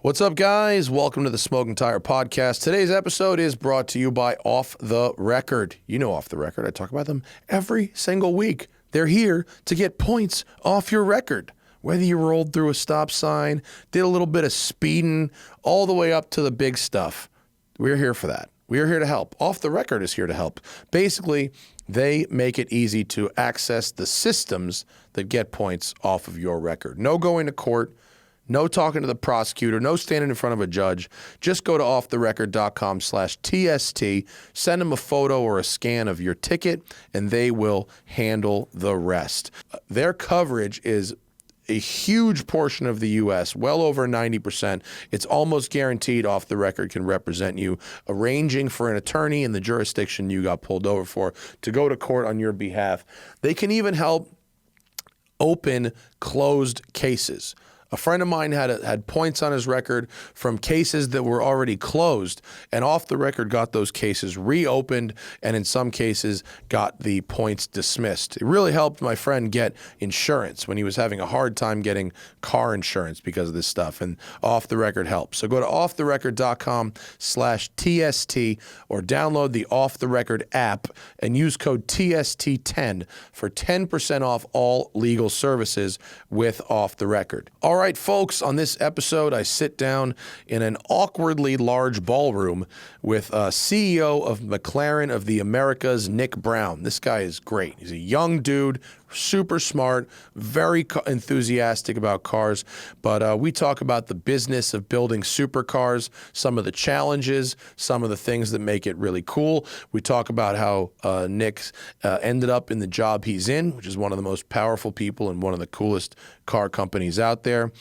What's up, guys? Welcome to the Smoking Tire Podcast. Today's episode is brought to you by Off the Record. You know Off the Record. I talk about them every single week. They're here to get points off your record. Whether you rolled through a stop sign, did a little bit of speeding, all the way up to the big stuff. We're here for that. We're here to help. Off the Record is here to help. Basically, they make it easy to access the systems that get points off of your record. No going to court. No talking to the prosecutor, no standing in front of a judge. Just go to offtherecord.com/TST, send them a photo or a scan of your ticket, and they will handle the rest. Their coverage is a huge portion of the U.S., well over 90%. It's almost guaranteed Off the Record can represent you, arranging for an attorney in the jurisdiction you got pulled over for to go to court on your behalf. They can even help open closed cases. A friend of mine had points on his record from cases that were already closed, and Off the Record got those cases reopened and in some cases got the points dismissed. It really helped my friend get insurance when he was having a hard time getting car insurance because of this stuff, and Off the Record helps. So go to offtherecord.com/TST or download the Off the Record app and use code TST10 for 10% off all legal services with Off the Record. All right, folks, on this episode, I sit down in an awkwardly large ballroom with CEO of McLaren of the Americas, Nick Brown. This guy is great. He's a young dude, super smart, very enthusiastic about cars, but we talk about the business of building supercars, some of the challenges, some of the things that make it really cool. We talk about how Nick ended up in the job he's in, which is one of the most powerful people and one of the coolest car companies out there,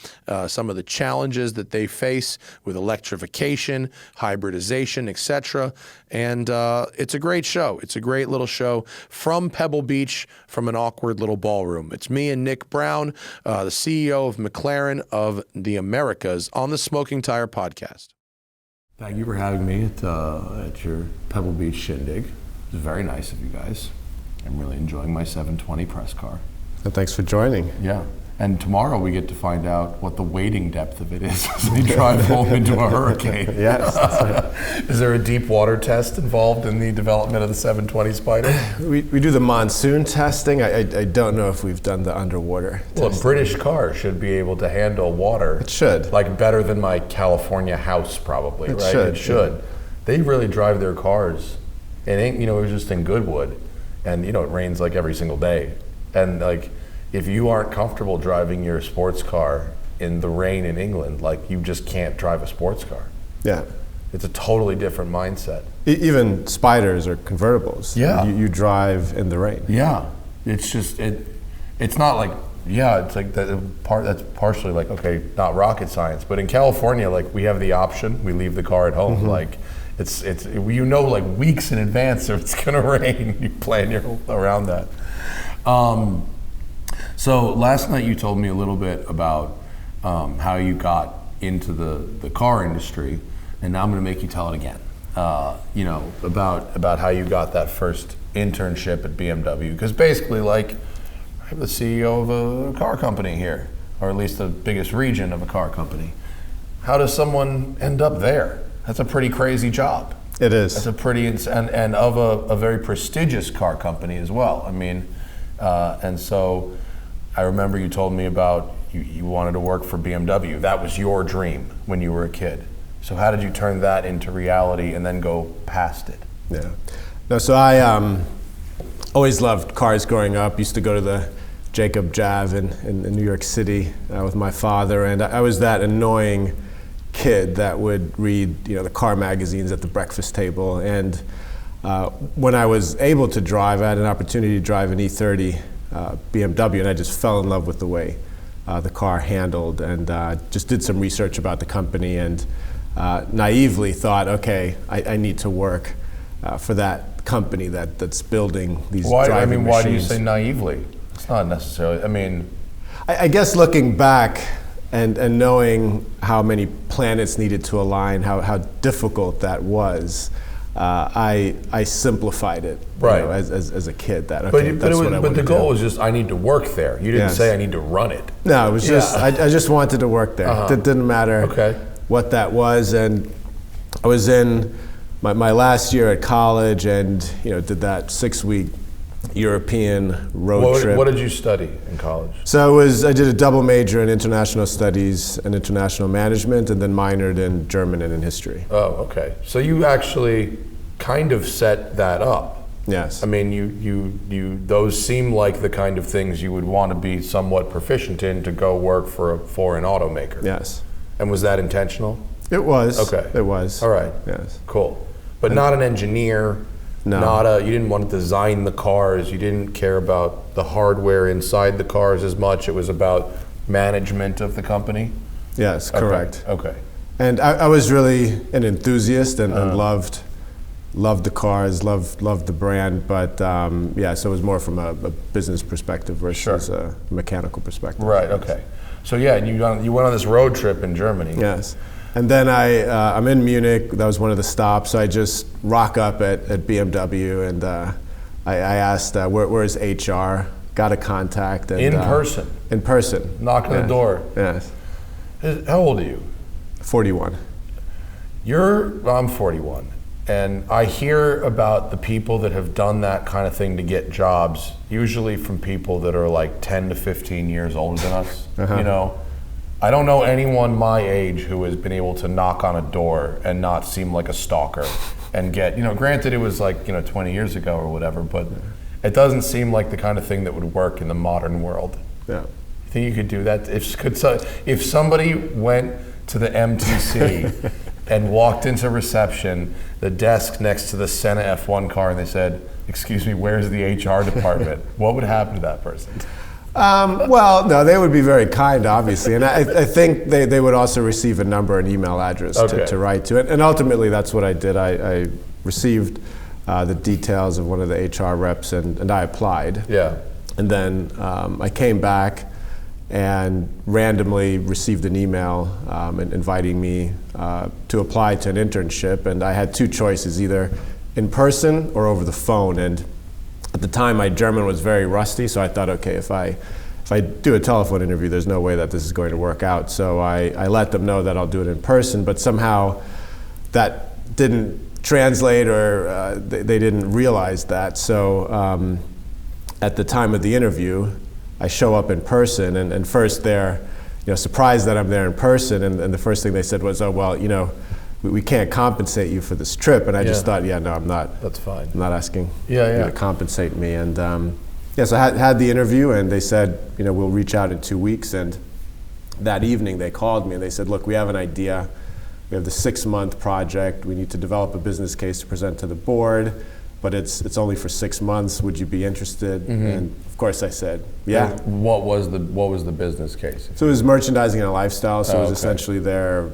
some of the challenges that they face with electrification, hybridization, etc. And it's a great show. It's a great little show from Pebble Beach, from an awkward little ballroom. It's me and Nick Brown, the CEO of McLaren of the Americas, on the Smoking Tire Podcast. Thank you for having me at your Pebble Beach shindig. It was very nice of you guys. I'm really enjoying my 720 press car. And thanks for joining. Yeah. And tomorrow we get to find out what the wading depth of it is as we drive home into a hurricane. Yes. That's right. Is there a deep water test involved in the development of the 720 Spider? We do the monsoon testing. I don't know if we've done the underwater Well, testing. a British car should be able to handle water. It should. Like better than my California house probably, right? It should. Yeah. They really drive their cars. And it was just in Goodwood. And it rains like every single day. And like, if you aren't comfortable driving your sports car in the rain in England, like you just can't drive a sports car. Yeah. It's a totally different mindset. Even Spiders or convertibles. Yeah. You drive in the rain. Yeah. It's just, it's not like, it's like that's partially like, okay, not rocket science, but in California, like we have the option, we leave the car at home. Mm-hmm. Like it's like weeks in advance if it's gonna rain, you plan around that. So last night you told me a little bit about how you got into the car industry, and now I'm going to make you tell it again. About how you got that first internship at BMW, because basically, like, I'm the CEO of a car company here, or at least the biggest region of a car company. How does someone end up there? That's a pretty crazy job. It is. That's a pretty and of a very prestigious car company as well. I mean, and so. I remember you told me about you wanted to work for BMW. That was your dream when you were a kid. So how did you turn that into reality and then go past it? Yeah. No, so I always loved cars growing up. Used to go to the Jacob Jav in New York City with my father, and I was that annoying kid that would read the car magazines at the breakfast table. And when I was able to drive, I had an opportunity to drive an E30 BMW, and I just fell in love with the way the car handled, and just did some research about the company, and naively thought, okay, I need to work for that company that's building these driving machines. Why do you say naively? It's not necessarily, I guess looking back and knowing how many planets needed to align, how difficult that was, I simplified it, right, as a kid. That okay, but the goal was just I need to work there. You didn't say I need to run it. No, it was just I just wanted to work there. It didn't matter what that was. And I was in my last year at college, and did that 6-week European road trip. What did you study in college? So I did a double major in international studies and international management, and then minored in German and in history. Oh, okay. So you actually kind of set that up. Yes. I mean, you those seem like the kind of things you would want to be somewhat proficient in to go work for a foreign automaker. Yes. And was that intentional? It was. Okay. It was. All right. Yes. Cool. But not an engineer. No. You didn't want to design the cars. You didn't care about the hardware inside the cars as much. It was about management of the company. Yes, correct. Okay. And I was really an enthusiast and loved the cars, loved the brand, but so it was more from a business perspective versus a mechanical perspective. Right. Okay. So and you went on this road trip in Germany. Yes. And then I'm in Munich. That was one of the stops. So I just rock up at BMW, and I asked, where's HR? Got a contact. And, in person? In person. Knock on the door? Yes. How old are you? 41. I'm 41. And I hear about the people that have done that kind of thing to get jobs, usually from people that are like 10 to 15 years older than us. I don't know anyone my age who has been able to knock on a door and not seem like a stalker and get, granted it was like, 20 years ago or whatever, but it doesn't seem like the kind of thing that would work in the modern world. Yeah. You think you could do that? If somebody went to the MTC and walked into reception, the desk next to the Senna F1 car, and they said, "Excuse me, where's the HR department?" What would happen to that person? Well, no, they would be very kind, obviously, and I think they would also receive a number and email address to write to. And ultimately, that's what I did. I received the details of one of the HR reps, and I applied. Yeah. And then I came back and randomly received an email inviting me to apply to an internship, and I had two choices, either in person or over the phone. And at the time, my German was very rusty, so I thought, okay, if I do a telephone interview, there's no way that this is going to work out. So I let them know that I'll do it in person, but somehow that didn't translate, or they didn't realize that. So at the time of the interview, I show up in person, and first they're surprised that I'm there in person, and the first thing they said was, "Oh, well, we can't compensate you for this trip." And I just thought, no, I'm not. That's fine. I'm not asking you to compensate me. And so I had the interview, and they said, we'll reach out in 2 weeks. And that evening they called me and they said, "Look, we have an idea. We have the 6-month project. We need to develop a business case to present to the board, but it's only for 6 months. Would you be interested?" Mm-hmm. And of course I said, yeah. And what was the business case? So it was merchandising and lifestyle. So it was essentially their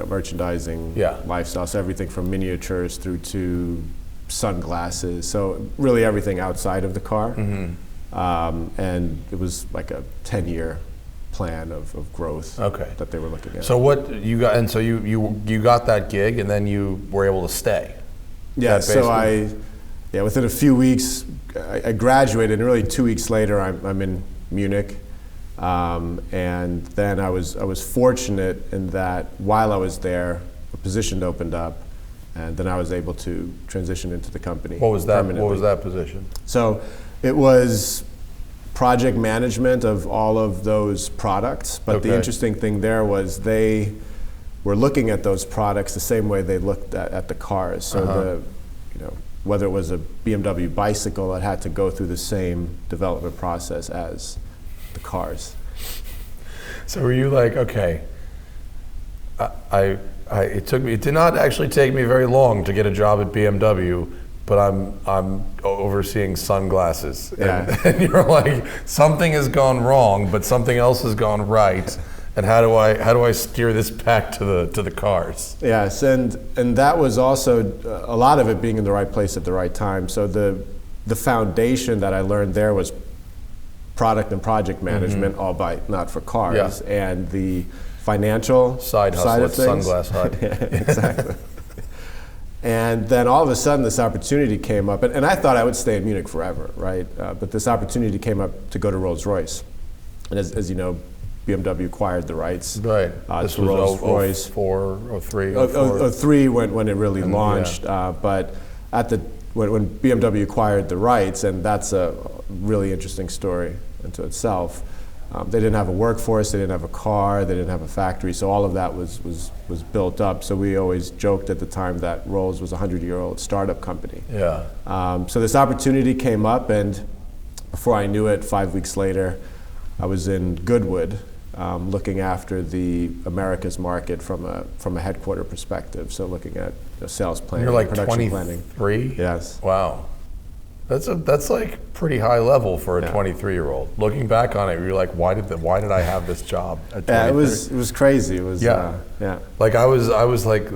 merchandising, lifestyle. So everything from miniatures through to sunglasses. So really everything outside of the car. Mm-hmm. And it was like a 10-year plan of growth that they were looking at. So what you got, and so you got that gig, and then you were able to stay. Yeah. So within a few weeks, I graduated, and really 2 weeks later, I'm in Munich. And then I was fortunate in that while I was there, a position opened up, and then I was able to transition into the company. What was that? What was that position? So it was project management of all of those products. But the interesting thing there was they were looking at those products the same way they looked at the cars. So whether it was a BMW bicycle, it had to go through the same development process as the cars. So were you like, okay, it did not actually take me very long to get a job at BMW, but I'm overseeing sunglasses. And you're like, something has gone wrong, but something else has gone right. And how do I steer this back to the cars? Yes, and that was also a lot of it being in the right place at the right time. So the foundation that I learned there was product and project management, albeit not for cars, and the financial side hustle at Sunglass Hut. Exactly. And then all of a sudden this opportunity came up, and I thought I would stay in Munich forever, right? But this opportunity came up to go to Rolls-Royce. And as you know, BMW acquired the rights. Right. This to was Rolls-Royce. 04, 03, 03 when it really launched, but when BMW acquired the rights, and that's a really interesting story into itself. They didn't have a workforce, they didn't have a car, they didn't have a factory, so all of that was built up. So we always joked at the time that Rolls was a 100-year-old startup company. Yeah. So this opportunity came up, and before I knew it, 5 weeks later, I was in Goodwood, looking after the Americas market from a headquarter perspective. So looking at sales planning, You're like production 23? planning. Yes. Wow. That's like pretty high level for a 23-year-old. Looking back on it, you're like, why did I have this job at 23? Yeah, it was crazy. It was Like I was like,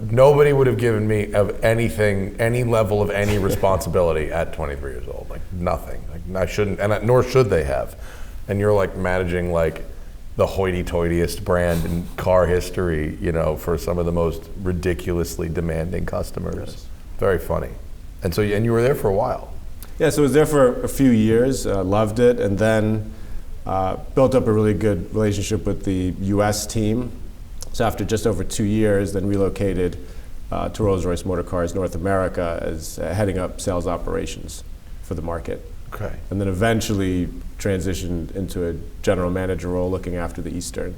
nobody would have given me any level of any responsibility at 23 years old. Like nothing. Like I shouldn't, nor should they have. And you're like managing like the hoity-toityest brand in car history, for some of the most ridiculously demanding customers. Yes. Very funny. And you were there for a while. Yeah, so I was there for a few years, loved it, and then built up a really good relationship with the US team. So after just over 2 years, then relocated to Rolls-Royce Motor Cars North America as heading up sales operations for the market. Okay. And then eventually transitioned into a general manager role looking after the Eastern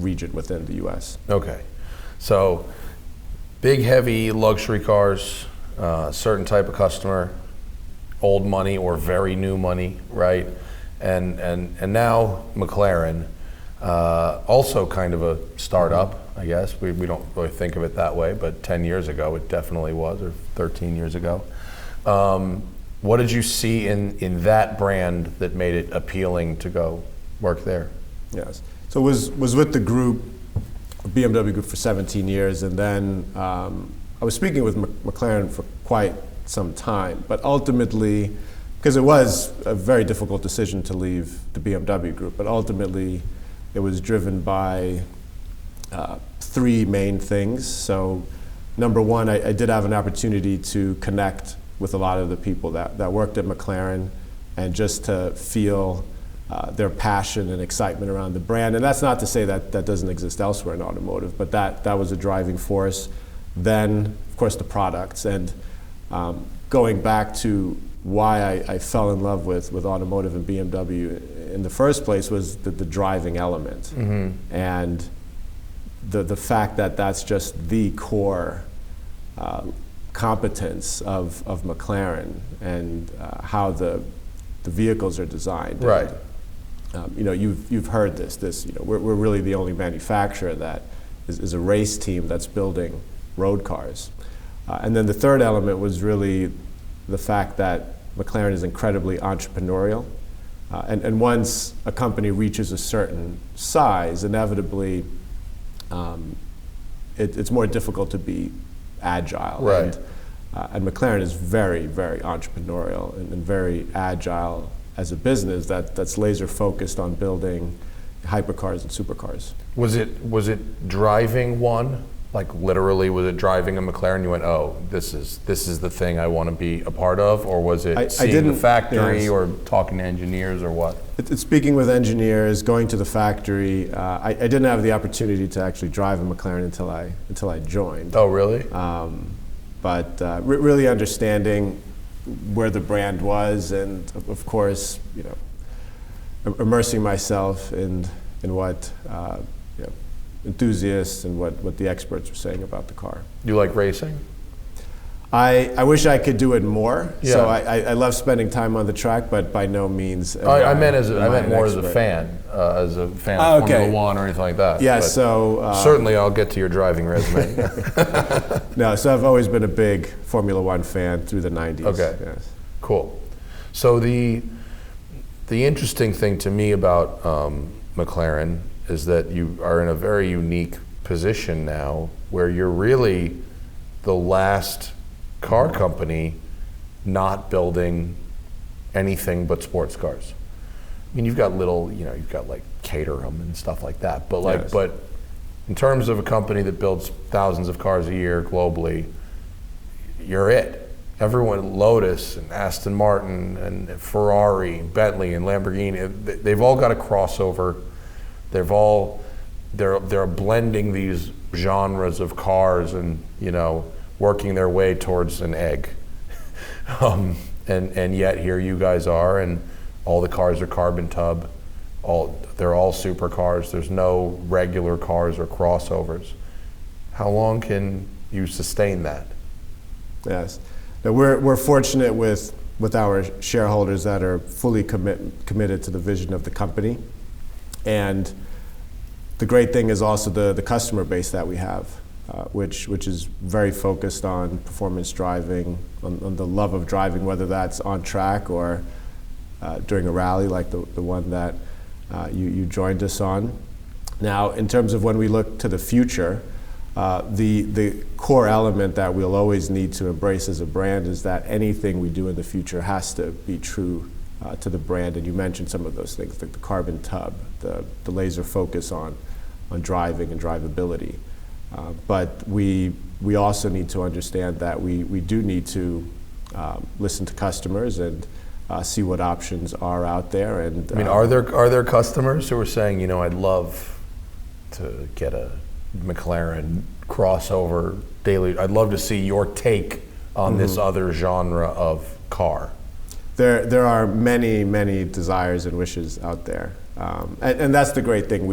region within the US. Okay. So big, heavy luxury cars, certain type of customer, old money or very new money, right? And now McLaren, also kind of a startup, I guess. We don't really think of it that way, but 10 years ago it definitely was, or 13 years ago. What did you see in that brand that made it appealing to go work there? Yes. So was with the group, BMW Group, for 17 years, and then I was speaking with McLaren for quite some time, but ultimately, because it was a very difficult decision to leave the BMW Group, but ultimately it was driven by three main things. So number one, I did have an opportunity to connect with a lot of the people that worked at McLaren, and just to feel their passion and excitement around the brand. And that's not to say that that doesn't exist elsewhere in automotive, but that was a driving force. Then, of course, the products. And going back to why I fell in love with automotive and BMW in the first place was the driving element. Mm-hmm. And the fact that that's just the core competence of McLaren, and how the vehicles are designed. Right. And, you've heard this. We're really the only manufacturer that is a race team that's building road cars. And then the third element was really the fact that McLaren is incredibly entrepreneurial. And once a company reaches a certain size, inevitably it's more difficult to be agile. Right. And McLaren is very, very entrepreneurial and very agile as a business that's laser focused on building hypercars and supercars. Was it driving one? Like literally, was it driving a McLaren? You went, oh, this is the thing I want to be a part of, or was it seeing the factory, yes, or talking to engineers, or what? It's speaking with engineers, going to the factory. I didn't have the opportunity to actually drive a McLaren until I joined. Oh, really? But really understanding where the brand was, and of course, immersing myself in what enthusiasts and what the experts were saying about the car. You like racing? I wish I could do it more. Yeah. So I love spending time on the track, but by no means. I meant more as a fan of Formula One or anything like that. Yeah. But so certainly, I'll get to your driving resume. No, so I've always been a big Formula One fan through the 90s. Okay. Yes. Cool. So the interesting thing to me about McLaren is that you are in a very unique position now, where you're really the last car company not building anything but sports cars. I mean, you've got you've got like Caterham and stuff like that, but Yes. but in terms of a company that builds thousands of cars a year globally, you're it. everyone, Lotus and Aston Martin and Ferrari, Bentley and Lamborghini, they've all got a crossover. They're blending these genres of cars and, you know, working their way towards an egg. And yet here you guys are, and all the cars are carbon tub. They're all supercars. There's no regular cars or crossovers. How long can you sustain that? Yes. Now we're fortunate with our shareholders that are fully committed to the vision of the company. And the great thing is also the customer base that we have, which is very focused on performance driving, on the love of driving, whether that's on track or during a rally like the one that you joined us on. Now, in terms of when we look to the future, the core element that we'll always need to embrace as a brand is that anything we do in the future has to be true to the brand. And you mentioned some of those things, like the carbon tub, the laser focus on driving and drivability. But we also need to understand that we do need to listen to customers and see what options are out there. And I mean, are there customers who are saying, you know, I'd love to get a McLaren crossover daily. I'd love to see your take on this other genre of car. There are many desires and wishes out there, and that's the great thing.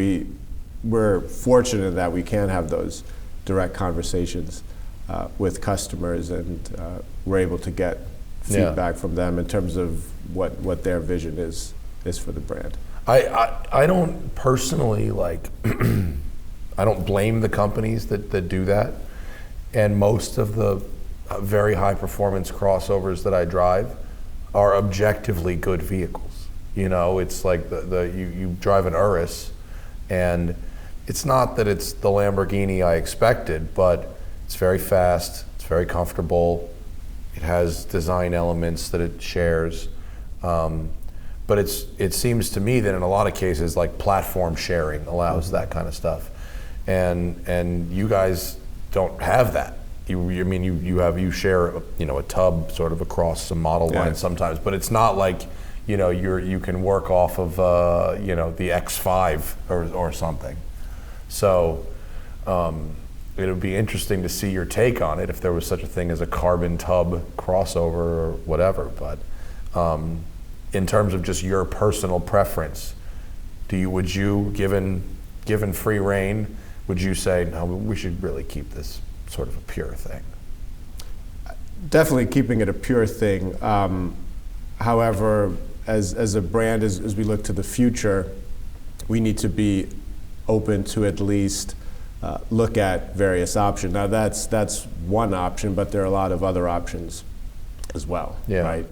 We're fortunate that we can have those direct conversations with customers, and we're able to get feedback from them in terms of what their vision is for the brand. I don't personally like. I don't blame the companies that do that, and most of the very high performance crossovers that I drive are objectively good vehicles. You know, it's like you drive an Urus, and it's not that it's the Lamborghini I expected, but it's very fast, it's very comfortable, it has design elements that it shares, but it seems to me that in a lot of cases, like platform sharing allows that kind of stuff. And you guys don't have that. You share a tub sort of across some model lines sometimes, but it's not like you can work off of the X5 or something. So it would be interesting to see your take on it if there was such a thing as a carbon tub crossover or whatever. But in terms of just your personal preference, would you given free reign? Would you say, no, we should really keep this sort of a pure thing? Definitely keeping it a pure thing. However, as a brand, as we look to the future, we need to be open to at least look at various options. Now that's one option, but there are a lot of other options as well, right?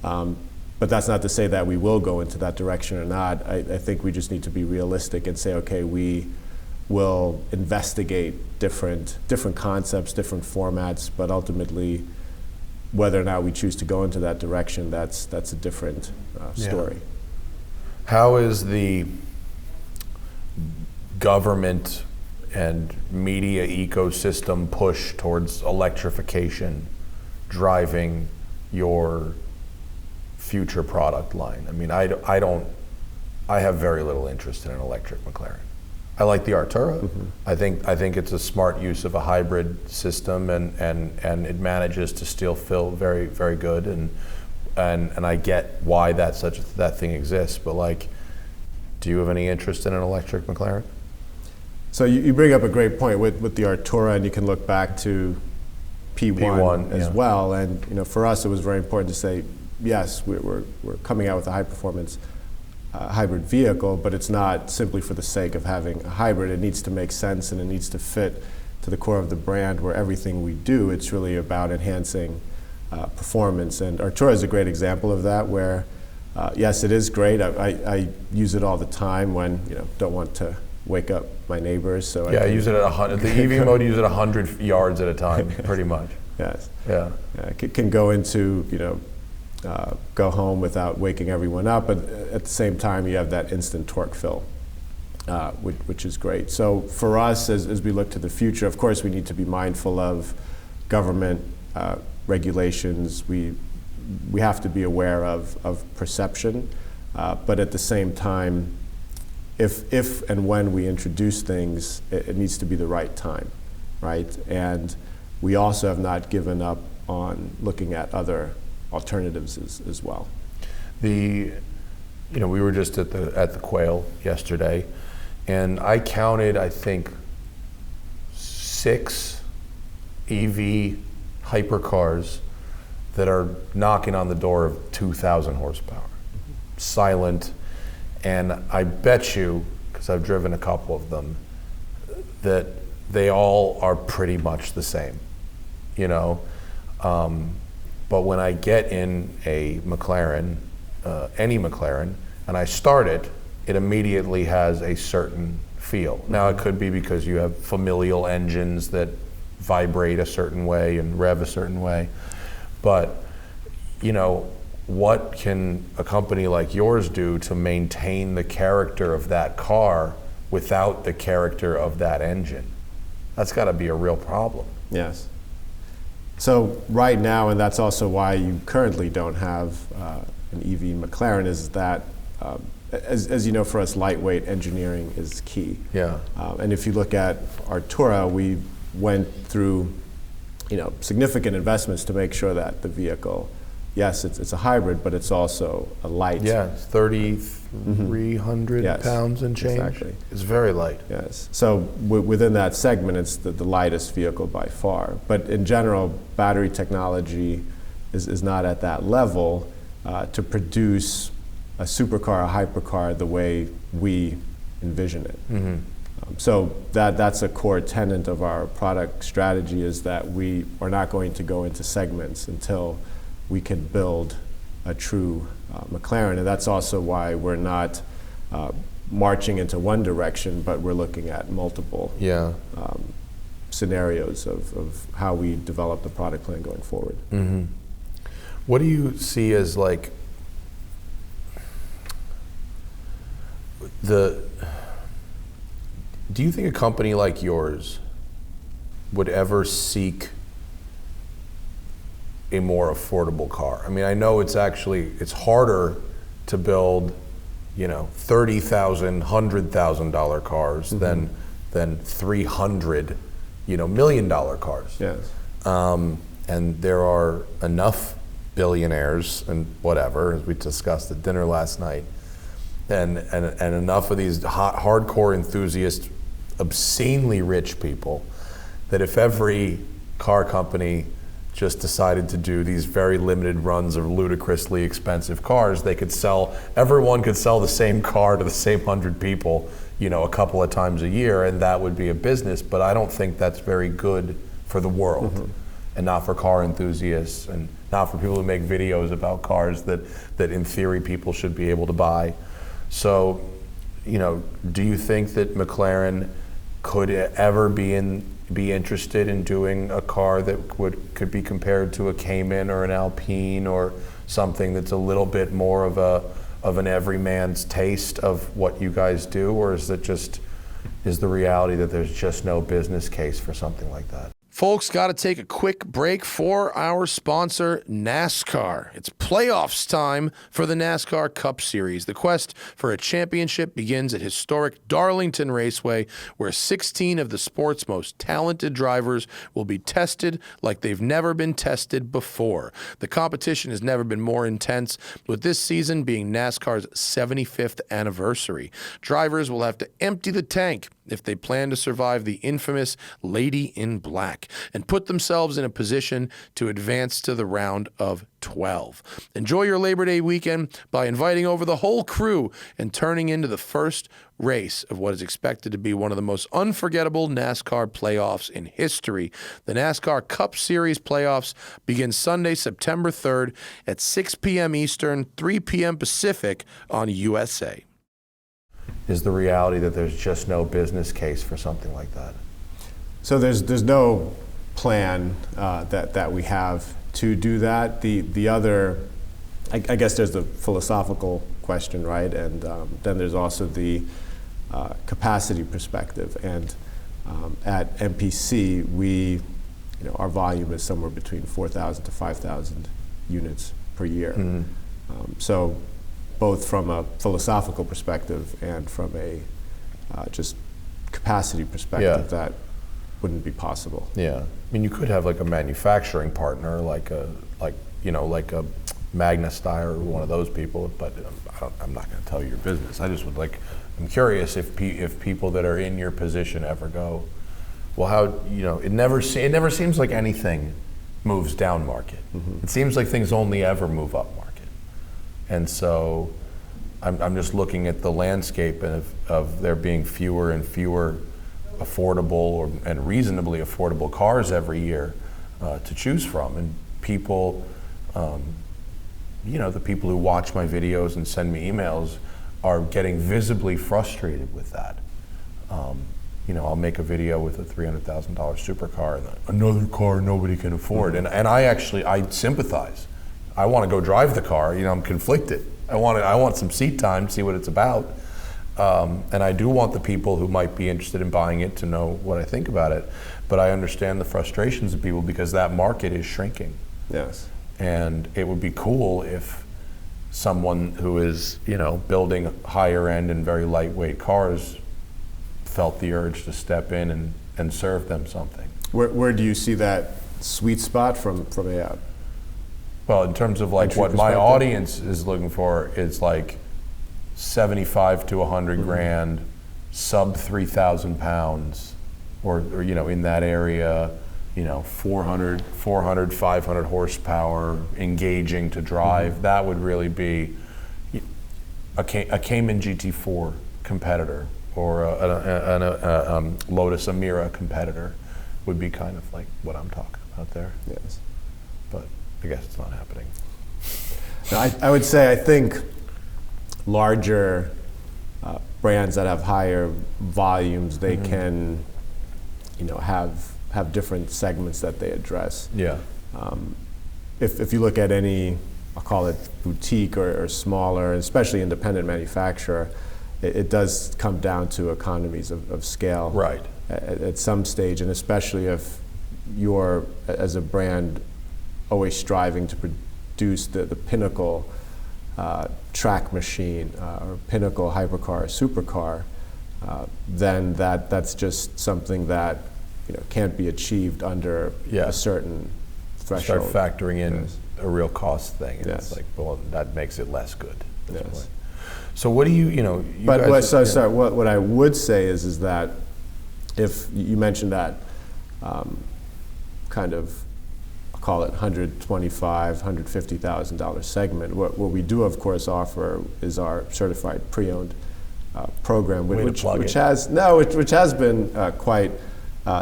But that's not to say that we will go into that direction or not. I think we just need to be realistic and say, okay, we will investigate different concepts, different formats, but ultimately, whether or not we choose to go into that direction, that's a different story. How is the government and media ecosystem push towards electrification driving your future product line? I mean, I have very little interest in an electric McLaren. I like the Artura. I think it's a smart use of a hybrid system, and it manages to still feel very, very good, and I get why that thing exists. But like, do you have any interest in an electric McLaren? So you bring up a great point with the Artura, and you can look back to P1 as well. And for us, it was very important to say, yes, we're coming out with a high performance hybrid vehicle, but it's not simply for the sake of having a hybrid. It needs to make sense, and it needs to fit to the core of the brand, where everything we do, it's really about enhancing performance. And Artura is a great example of that, where yes, it is great. I use it all the time when don't want to wake up my neighbors. So I use it at 100. The EV mode, use it 100 yards at a time, pretty much. Yes. Yeah. It can go into go home without waking everyone up, but at the same time you have that instant torque fill, which is great. So for us, as we look to the future, of course we need to be mindful of government regulations. We have to be aware of perception, but at the same time, if and when we introduce things, it needs to be the right time, right? And we also have not given up on looking at other alternatives as well. We were just at the Quail yesterday, and I counted, I think, 6 EV hypercars that are knocking on the door of 2,000 horsepower, silent, and I bet you, because I've driven a couple of them, that they all are pretty much the same, but when I get in a McLaren, any McLaren, and I start it, it immediately has a certain feel. Now it could be because you have familial engines that vibrate a certain way and rev a certain way, but what can a company like yours do to maintain the character of that car without the character of that engine? That's got to be a real problem. Yes. So right now, and that's also why you currently don't have an EV McLaren, is that, as you know, for us, lightweight engineering is key. Yeah. And if you look at Artura, we went through significant investments to make sure that the vehicle, yes, it's a hybrid, but it's also a light. Yeah, it's 3,300 pounds and change. Exactly. It's very light. Yes. So within that segment, it's the lightest vehicle by far. But in general, battery technology is not at that level to produce a supercar, a hypercar, the way we envision it. Mm-hmm. So that's a core tenet of our product strategy, is that we are not going to go into segments until we can build a true McLaren. And that's also why we're not marching into one direction, but we're looking at multiple scenarios of how we develop the product plan going forward. Mm-hmm. What do you see as do you think a company like yours would ever seek a more affordable car? I mean, I know it's harder to build, $30,000, $100,000 cars than $300, $1 million cars. Yes. And there are enough billionaires and whatever, as we discussed at dinner last night, and enough of these hardcore enthusiasts, obscenely rich people, that if every car company just decided to do these very limited runs of ludicrously expensive cars, everyone could sell the same car to the same 100 people, a couple of times a year, and that would be a business. But I don't think that's very good for the world, and not for car enthusiasts, and not for people who make videos about cars that in theory people should be able to buy. So, do you think that McLaren could ever be interested in doing a car that could be compared to a Cayman or an Alpine, or something that's a little bit more of an everyman's taste of what you guys do? Or is the reality that there's just no business case for something like that? Folks, got to take a quick break for our sponsor, NASCAR. It's playoffs time for the NASCAR Cup Series. The quest for a championship begins at historic Darlington Raceway, where 16 of the sport's most talented drivers will be tested like they've never been tested before. The competition has never been more intense, with this season being NASCAR's 75th anniversary. Drivers will have to empty the tank if they plan to survive the infamous Lady in Black and put themselves in a position to advance to the round of 12. Enjoy your Labor Day weekend by inviting over the whole crew and turning into the first race of what is expected to be one of the most unforgettable NASCAR playoffs in history. The NASCAR Cup Series playoffs begin Sunday, September 3rd at 6 p.m. Eastern, 3 p.m. Pacific on USA. Is the reality that there's just no business case for something like that? So there's no plan that we have to do that. The other, I guess there's the philosophical question, right? And then there's also the capacity perspective. And at MPC, we our volume is somewhere between 4,000 to 5,000 units per year. So both from a philosophical perspective and from a just capacity perspective, that wouldn't be possible. Yeah, I mean, you could have like a manufacturing partner, like a Magna Steyr or one of those people, but I'm not going to tell you your business. I just would I'm curious if people that are in your position ever go, well, how, it never seems like anything moves down market. It seems like things only ever move up market. And so I'm just looking at the landscape of there being fewer and fewer affordable and reasonably affordable cars every year to choose from. And people, the people who watch my videos and send me emails are getting visibly frustrated with that. I'll make a video with a $300,000 supercar and another car nobody can afford. And I sympathize. I want to go drive the car. I'm conflicted. I want some seat time to see what it's about. And I do want the people who might be interested in buying it to know what I think about it. But I understand the frustrations of people because that market is shrinking. Yes. And it would be cool if someone who is, building higher end and very lightweight cars felt the urge to step in and serve them something. Where do you see that sweet spot from a well, in terms of like what my audience is looking for, is like 75 to 100 grand, sub 3,000 pounds, or in that area, 400, 500 horsepower, engaging to drive. That would really be a Cayman GT4 competitor, or a Lotus Emira competitor would be kind of like what I'm talking about there. Yes. But I guess it's not happening. I would say, I think larger brands that have higher volumes, they can, have different segments that they address. Yeah. If you look at any, I'll call it boutique or smaller, especially independent manufacturer, it does come down to economies of scale. Right. At some stage, and especially if you're, as a brand, always striving to produce the pinnacle track machine or pinnacle hypercar, supercar, then that's just something that can't be achieved under a certain threshold. Start factoring in Yes. a real cost thing, and Yes. it's like, well, that makes it less good. At this Yes. point. So what do you what I would say is that if you mentioned that kind of, I'll call it $125,000, $150,000 segment, what we do of course offer is our certified pre-owned program, which has been quite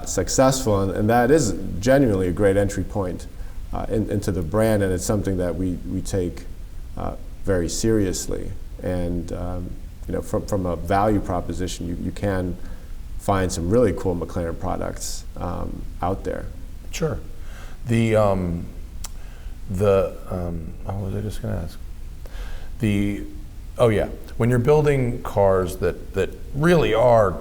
successful, and that is genuinely a great entry point into the brand, and it's something that we take very seriously. And from a value proposition, you can find some really cool McLaren products out there. Sure. What was I just going to ask? When you're building cars that really are,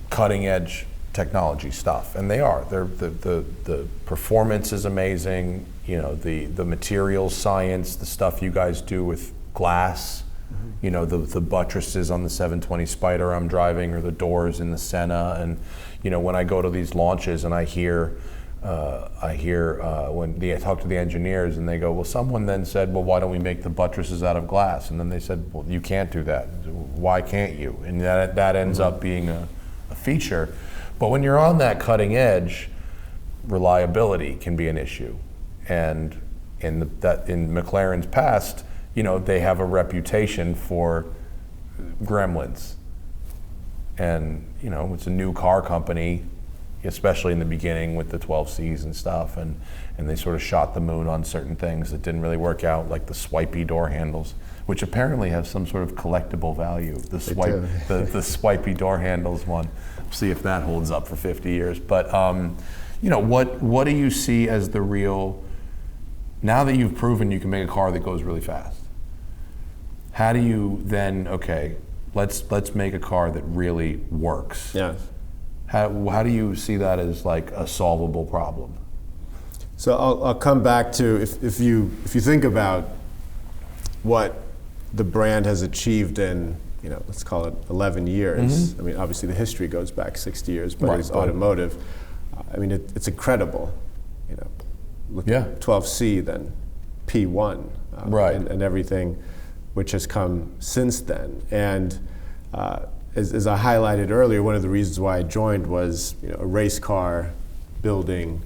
cutting edge technology stuff, and they are. The performance is amazing. The materials science, the stuff you guys do with glass. The buttresses on the 720 Spider I'm driving, or the doors in the Senna, and when I go to these launches and I hear when I talk to the engineers and they go, well, someone then said, well, why don't we make the buttresses out of glass? And then they said, well, you can't do that. Why can't you? And that ends up being a feature. But when you're on that cutting edge, reliability can be an issue. And in McLaren's past, they have a reputation for gremlins. And, it's a new car company, especially in the beginning with the 12Cs and stuff, and they sort of shot the moon on certain things that didn't really work out, like the swipey door handles, which apparently have some sort of collectible value. The swipey door handles one. We'll see if that holds up for 50 years. But, what do you see as the real, now that you've proven you can make a car that goes really fast, how do you then, let's make a car that really works. Yeah. How do you see that as like a solvable problem? So I'll come back to if you think about what the brand has achieved in, let's call it 11 years. I mean, obviously the history goes back 60 years, but it's automotive. I mean, it's incredible. Look at 12C, then P1, and everything which has come since then. And as I highlighted earlier, one of the reasons why I joined was a race car building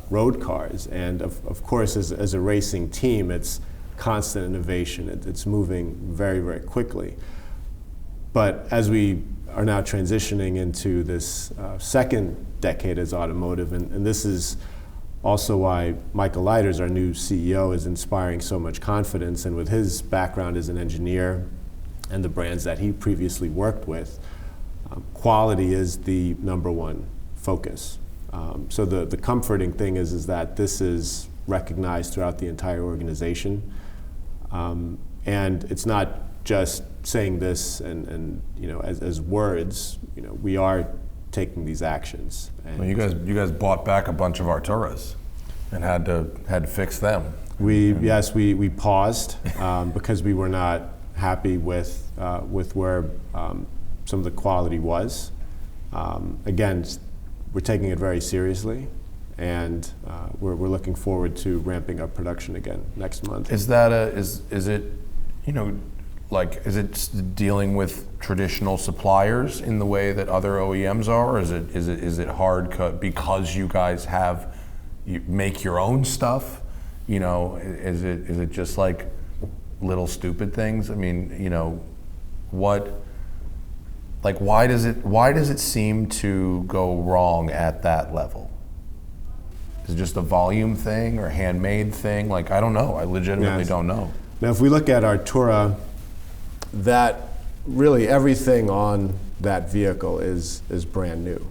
road cars. And of course, as a racing team, it's constant innovation. It's moving very, very quickly. But as we are now transitioning into this second decade as automotive, and this is also why Michael Leiters, our new CEO, is inspiring so much confidence. And with his background as an engineer and the brands that he previously worked with, quality is the number one focus. So the comforting thing is that this is recognized throughout the entire organization. And it's not just saying this and as words. We are taking these actions. And well, you guys bought back a bunch of Arturas and had to fix them. We paused because we were not happy with where some of the quality was. Again, we're taking it very seriously, and we're looking forward to ramping up production again next month. Is that is it dealing with traditional suppliers in the way that other OEMs are, or is it hard because you guys you make your own stuff? Is it just like little stupid things? I mean, why does it seem to go wrong at that level? Is it just a volume thing or handmade thing? Like, I don't know. I legitimately don't know. Now, if we look at Artura, that really everything on that vehicle is brand new.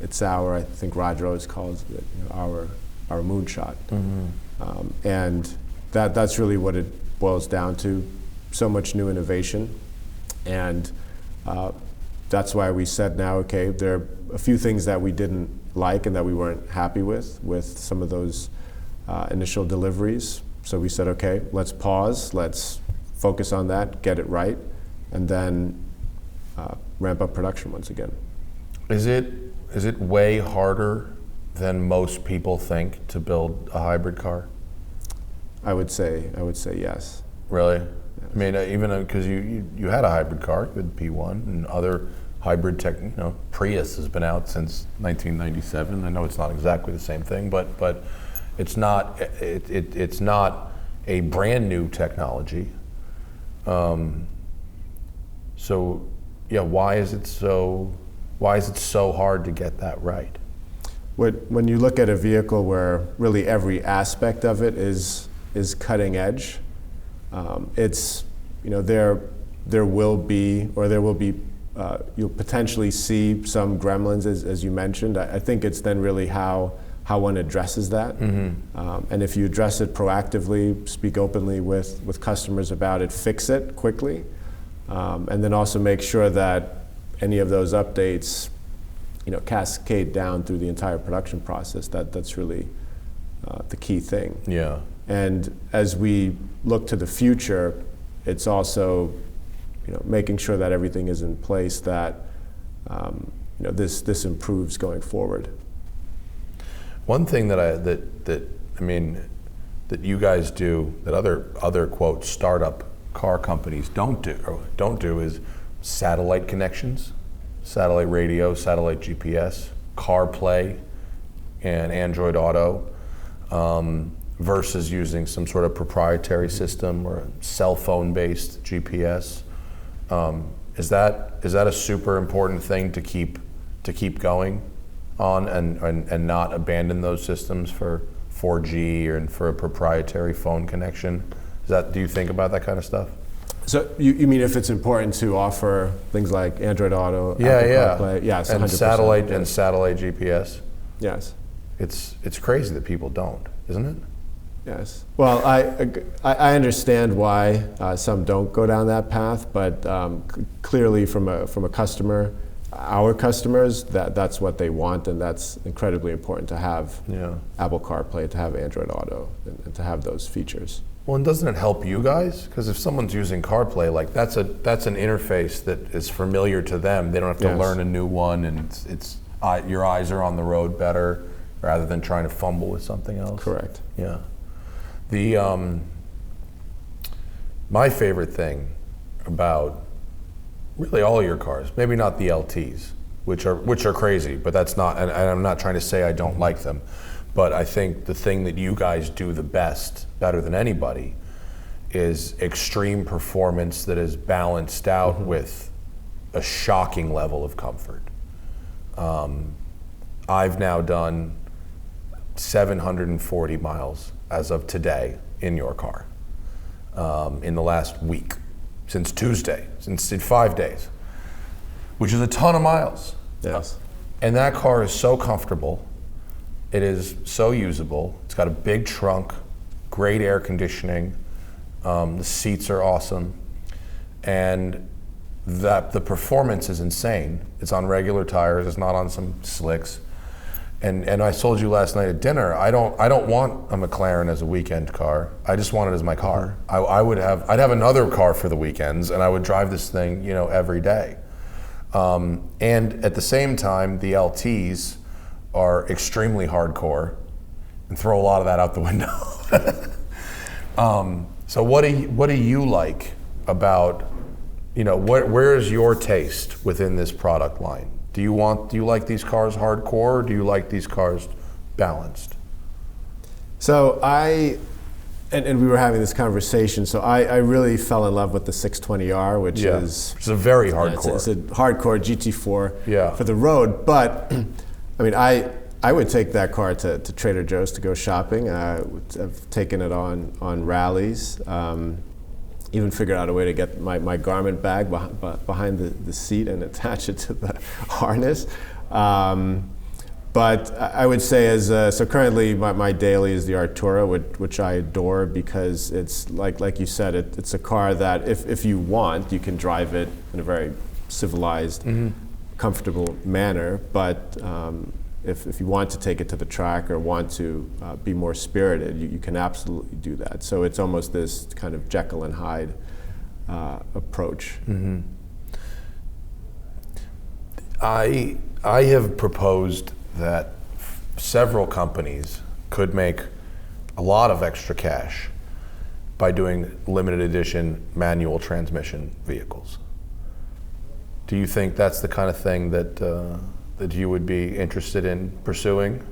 It's I think Roger always calls it our moonshot. And that's really what it boils down to. So much new innovation. And that's why we said now, okay, there are a few things that we didn't like and that we weren't happy with some of those initial deliveries. So we said, okay, let's pause, let's focus on that, get it right, and then ramp up production once again. Is it way harder than most people think to build a hybrid car? I would say yes. Really? Yes. I mean, even because you had a hybrid car, you had the P1 and other hybrid tech. Prius has been out since 1997. I know it's not exactly the same thing, but it's not a brand new technology. So yeah, why is it so hard to get that right? When you look at a vehicle where really every aspect of it is cutting edge, it's there will be you'll potentially see some gremlins as you mentioned. I think it's then really how one addresses that, and if you address it proactively, speak openly with customers about it, fix it quickly, and then also make sure that any of those updates cascade down through the entire production process. That's really the key thing. Yeah. And as we look to the future, it's also making sure that everything is in place that this improves going forward. One thing that you guys do that other quote startup car companies don't do is satellite connections, satellite radio, satellite GPS, CarPlay, and Android Auto, versus using some sort of proprietary system or cell phone based GPS. Is that a super important thing to keep going on and not abandon those systems for 4G and for a proprietary phone connection? Do you think about that kind of stuff? So you mean if it's important to offer things like Android Auto, Apple CarPlay? Yes, and 100%. and satellite GPS. Yes. It's crazy that people don't, isn't it? Yes. Well, I understand why some don't go down that path, but clearly from a customer our customers, that's what they want, and that's incredibly important to have Apple CarPlay, to have Android Auto, and to have those features. Well, and doesn't it help you guys? Because if someone's using CarPlay, like that's an interface that is familiar to them. They don't have to learn a new one, and your eyes are on the road better rather than trying to fumble with something else. Correct. Yeah. My favorite thing about really all your cars, maybe not the LTs, which are crazy, but that's not, and I'm not trying to say I don't like them, but I think the thing that you guys do the best, better than anybody, is extreme performance that is balanced out with a shocking level of comfort. I've now done 740 miles as of today in your car in the last week, since Tuesday, since in 5 days, which is a ton of miles. Yes. And that car is so comfortable. It is so usable. It's got a big trunk, great air conditioning. The seats are awesome. And the performance is insane. It's on regular tires. It's not on some slicks. And I told you last night at dinner, I don't want a McLaren as a weekend car. I just want it as my car. I'd have another car for the weekends, and I would drive this thing, every day. And at the same time, the LTs are extremely hardcore and throw a lot of that out the window. So what do you like about, where is your taste within this product line? Do you like these cars hardcore, or do you like these cars balanced? So and we were having this conversation, so I really fell in love with the 620R, which is... It's a very hardcore. It's a hardcore GT4 for the road, but I mean, I would take that car to Trader Joe's to go shopping. I've taken it on rallies, even figured out a way to get my garment bag behind the seat and attach it to the harness. But I would say so currently my daily is the Artura, which I adore because it's like you said, it's a car that if you want, you can drive it in a very civilized, comfortable manner. But if you want to take it to the track or want to be more spirited, you can absolutely do that. So it's almost this kind of Jekyll and Hyde approach. I have proposed that several companies could make a lot of extra cash by doing limited edition manual transmission vehicles. Do you think that's the kind of thing that you would be interested in pursuing,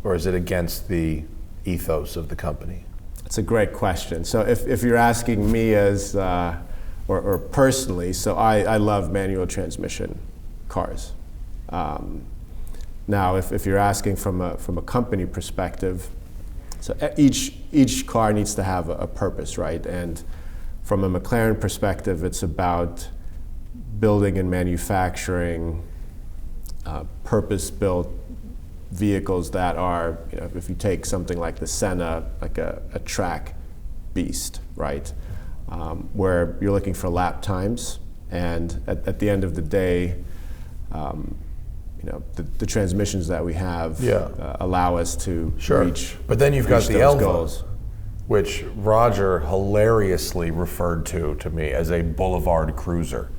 or is it against the ethos of the company? That's a great question. So if you're asking me as, or personally, so I love manual transmission cars. Now, if you're asking from a company perspective, so each car needs to have a purpose, right? And from a McLaren perspective, it's about building and manufacturing purpose-built vehicles that are, if you take something like the Senna, like a track beast, right? Where you're looking for lap times, and at the end of the day, the transmissions that we have allow us to reach. But then you've got the Elva, goals. Which Roger hilariously referred to me as a boulevard cruiser,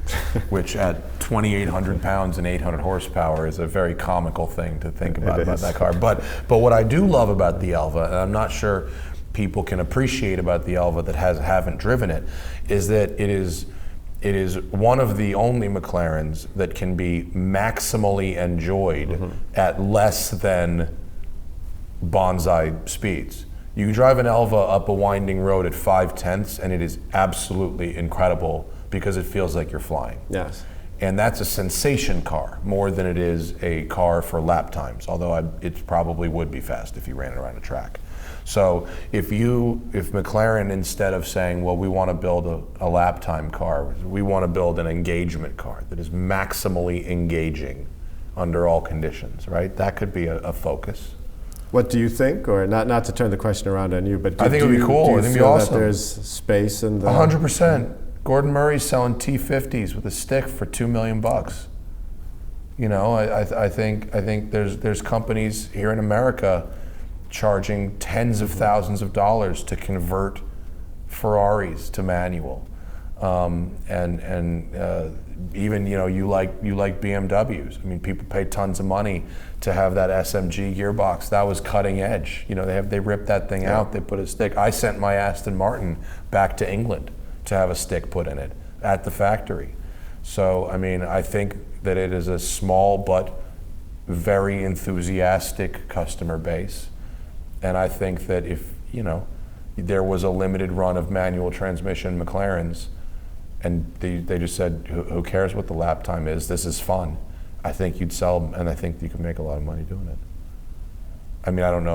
which at 2,800 pounds and 800 horsepower is a very comical thing to think about that car. But what I do love about the Elva, and I'm not sure people can appreciate about the Elva that haven't driven it, is that it is one of the only McLarens that can be maximally enjoyed at less than bonsai speeds. You can drive an Elva up a winding road at 5/10 and it is absolutely incredible because it feels like you're flying. Yes. And that's a sensation car more than it is a car for lap times, although it probably would be fast if you ran it around a track. So if McLaren, instead of saying, well, we want to build a lap time car, we want to build an engagement car that is maximally engaging under all conditions, right? That could be a focus. What do you think, or not to turn the question around on you, but I think it would be cool. Do you I think feel it'd be awesome. that there's space in the 100%. Gordon Murray's selling T50s with a stick for $2 million. You know, I think there's companies here in America charging tens of thousands of dollars to convert Ferraris to manual, and even you like BMWs. I mean, people pay tons of money to have that SMG gearbox. That was cutting edge. You know, they ripped that thing out. They put a stick. I sent my Aston Martin back to England to have a stick put in it at the factory. So I mean, I think that it is a small but very enthusiastic customer base, and I think that if there was a limited run of manual transmission McLarens, and they just said, who cares what the lap time is? This is fun. I think you'd sell them, and I think you could make a lot of money doing it. I mean, I don't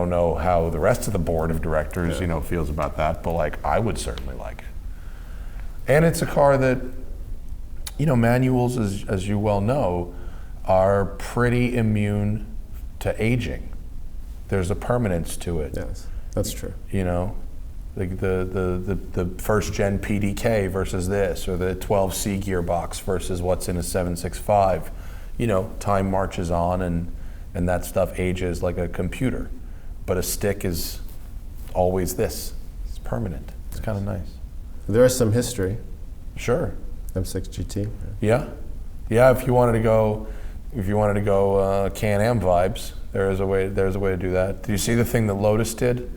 know how the rest of the board of directors, feels about that, but like, I would certainly like it. And it's a car that, manuals, as you well know, are pretty immune to aging. There's a permanence to it. Yes, that's true. Like the first gen PDK versus this, or the 12C gearbox versus what's in a 765. Time marches on, and that stuff ages like a computer. But a stick is always this. It's permanent. It's kind of nice. There is some history. Sure. M6 GT. Yeah. If you wanted to go Can-Am vibes, there's a way to do that. Did you see the thing that Lotus did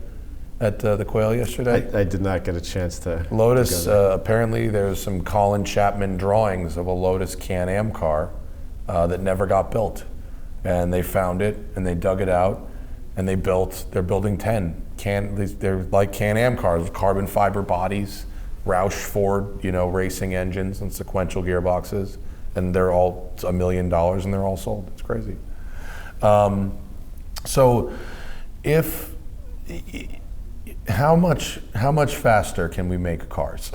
at the Quail yesterday? I did not get a chance to. Lotus, apparently there's some Colin Chapman drawings of a Lotus Can-Am car that never got built. And they found it, and they dug it out, and they're building 10. They're like Can-Am cars with carbon fiber bodies, Roush Ford, racing engines and sequential gearboxes, and they're all $1 million, and they're all sold. It's crazy. So, how much faster can we make cars?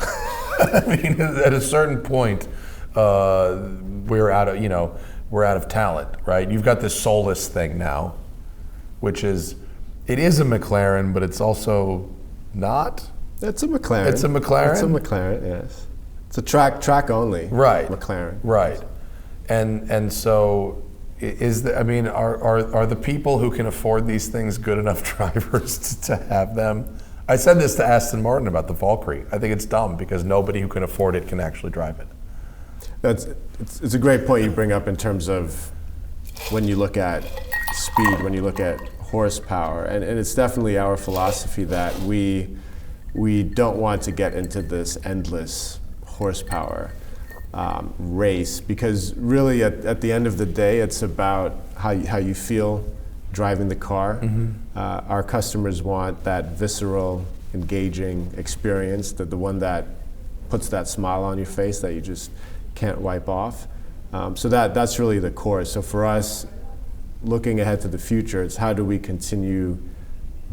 I mean, at a certain point, we're out of talent, right? You've got this soulless thing now, which is a McLaren, but it's also not. It's a McLaren. It's a McLaren? It's a McLaren, yes. It's a track only. Right. McLaren. Right. And so are the people who can afford these things good enough drivers to have them? I said this to Aston Martin about the Valkyrie. I think it's dumb because nobody who can afford it can actually drive it. It's a great point you bring up in terms of when you look at speed, when you look at horsepower, and it's definitely our philosophy that we don't want to get into this endless horsepower race, because really at the end of the day, it's about how you feel driving the car. Mm-hmm. Our customers want that visceral, engaging experience, the one that puts that smile on your face that you just can't wipe off. So that's really the core. So for us, looking ahead to the future, it's how do we continue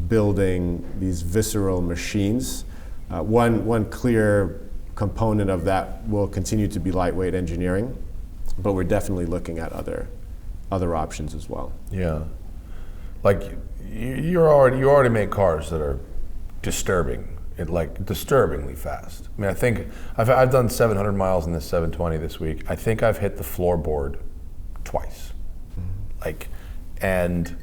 building these visceral machines. One clear component of that will continue to be lightweight engineering, but we're definitely looking at other options as well. Yeah, like you already make cars that are disturbingly fast. I mean, I think I've done 700 miles in this 720 this week. I think I've hit the floorboard twice, and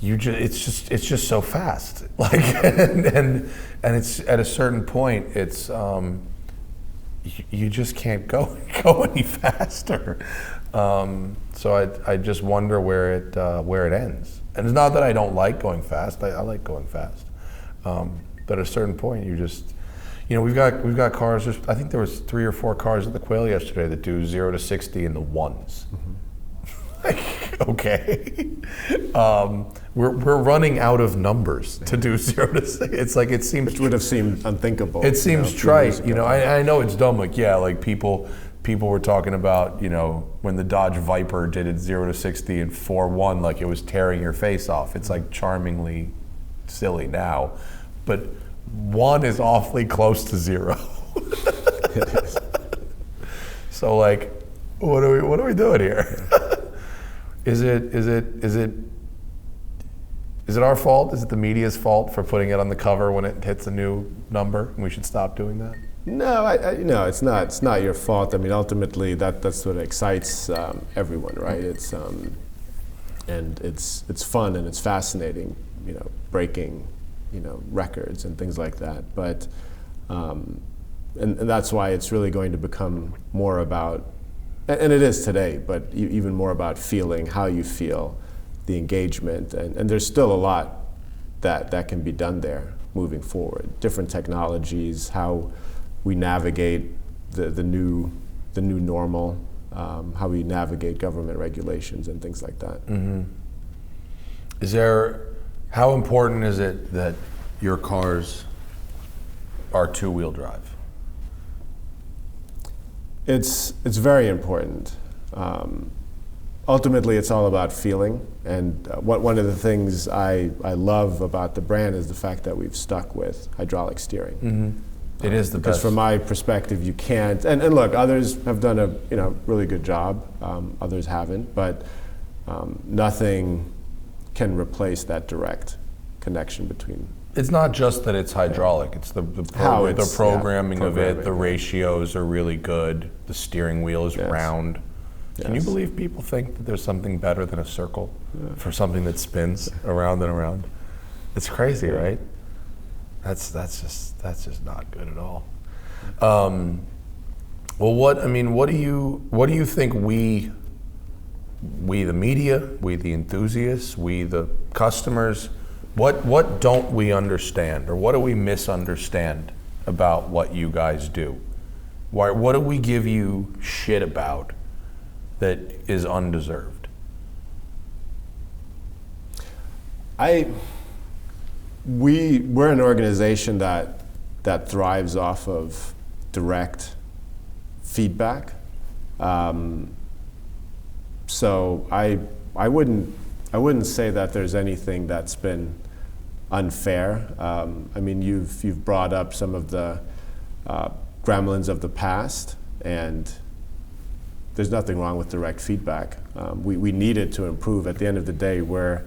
it's just so fast. And it's at a certain point, it's you just can't go any faster. So I just wonder where it ends. And it's not that I don't like going fast. I like going fast. But at a certain point, we've got cars. I think there was 3 or 4 cars at the Quail yesterday that do 0 to 60 in the ones. Mm-hmm. Okay, we're running out of numbers to do 0 to 60. It's like it seems. Which would have seemed unthinkable. It seems trite. I know it's dumb. People were talking about when the Dodge Viper did it 0 to 60 in 4.1, like it was tearing your face off. It's like charmingly silly now, but 1 is awfully close to 0. It is. So what are we doing here? Is it our fault? Is it the media's fault for putting it on the cover when it hits a new number? And we should stop doing that? No, no, it's not. It's not your fault. I mean, ultimately, that's what excites everyone, right? It's and it's fun and it's fascinating, breaking, records and things like that. But and that's why it's really going to become more about, and it is today, but even more about feeling how you feel, the engagement, and there's still a lot that can be done there moving forward. Different technologies, how we navigate the new normal, how we navigate government regulations and things like that. Mm-hmm. How important is it that your cars are two-wheel drive? It's very important. Ultimately, it's all about feeling, and one of the things I love about the brand is the fact that we've stuck with hydraulic steering. Mm-hmm. It is the best. Because from my perspective, you can't. And look, others have done a really good job. Others haven't, but nothing can replace that direct connection between. It's not just that it's hydraulic. It's the programming of it. The ratios are really good. The steering wheel is round. Can you believe people think that there's something better than a circle for something that spins around and around? It's crazy, right? That's just not good at all. Well, what do you think we the media, we the enthusiasts, we the customers, what don't we understand, or what do we misunderstand about what you guys do? What do we give you shit about that is undeserved? We're an organization that thrives off of direct feedback. So I wouldn't say that there's anything that's been unfair. I mean, you've brought up some of the gremlins of the past, and there's nothing wrong with direct feedback. We need it to improve. At the end of the day, we're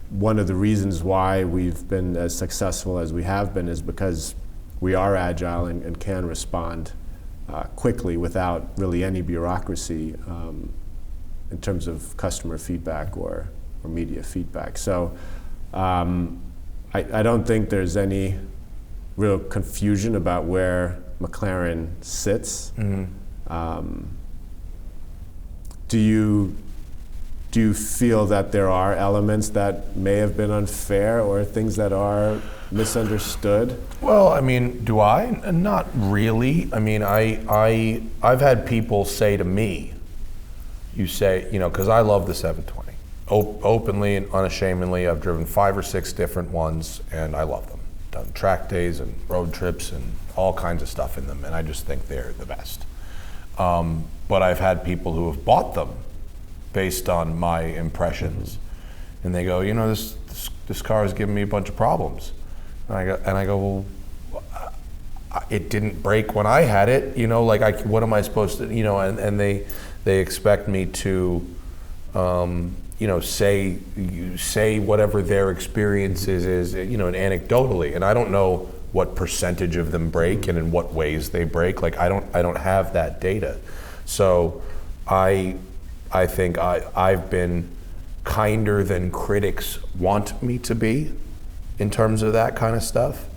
one of the reasons why we've been as successful as we have been is because we are agile and can respond quickly without really any bureaucracy in terms of customer feedback or media feedback. So I don't think there's any real confusion about where McLaren sits. Mm-hmm. Do you feel that there are elements that may have been unfair or things that are misunderstood? Well, I mean, do I? Not really. I mean, I've had people say to me, you say, because I love the 720. Openly and unashamedly, I've driven 5 or 6 different ones, and I love them. Done track days and road trips and all kinds of stuff in them, and I just think they're the best. But I've had people who have bought them based on my impressions, and they go, this car is giving me a bunch of problems, and I go, well, it didn't break when I had it, what am I supposed to, and they expect me to, say whatever their experience is, and anecdotally, and I don't know what percentage of them break and in what ways they break. Like I don't have that data, so I think I've been kinder than critics want me to be in terms of that kind of stuff.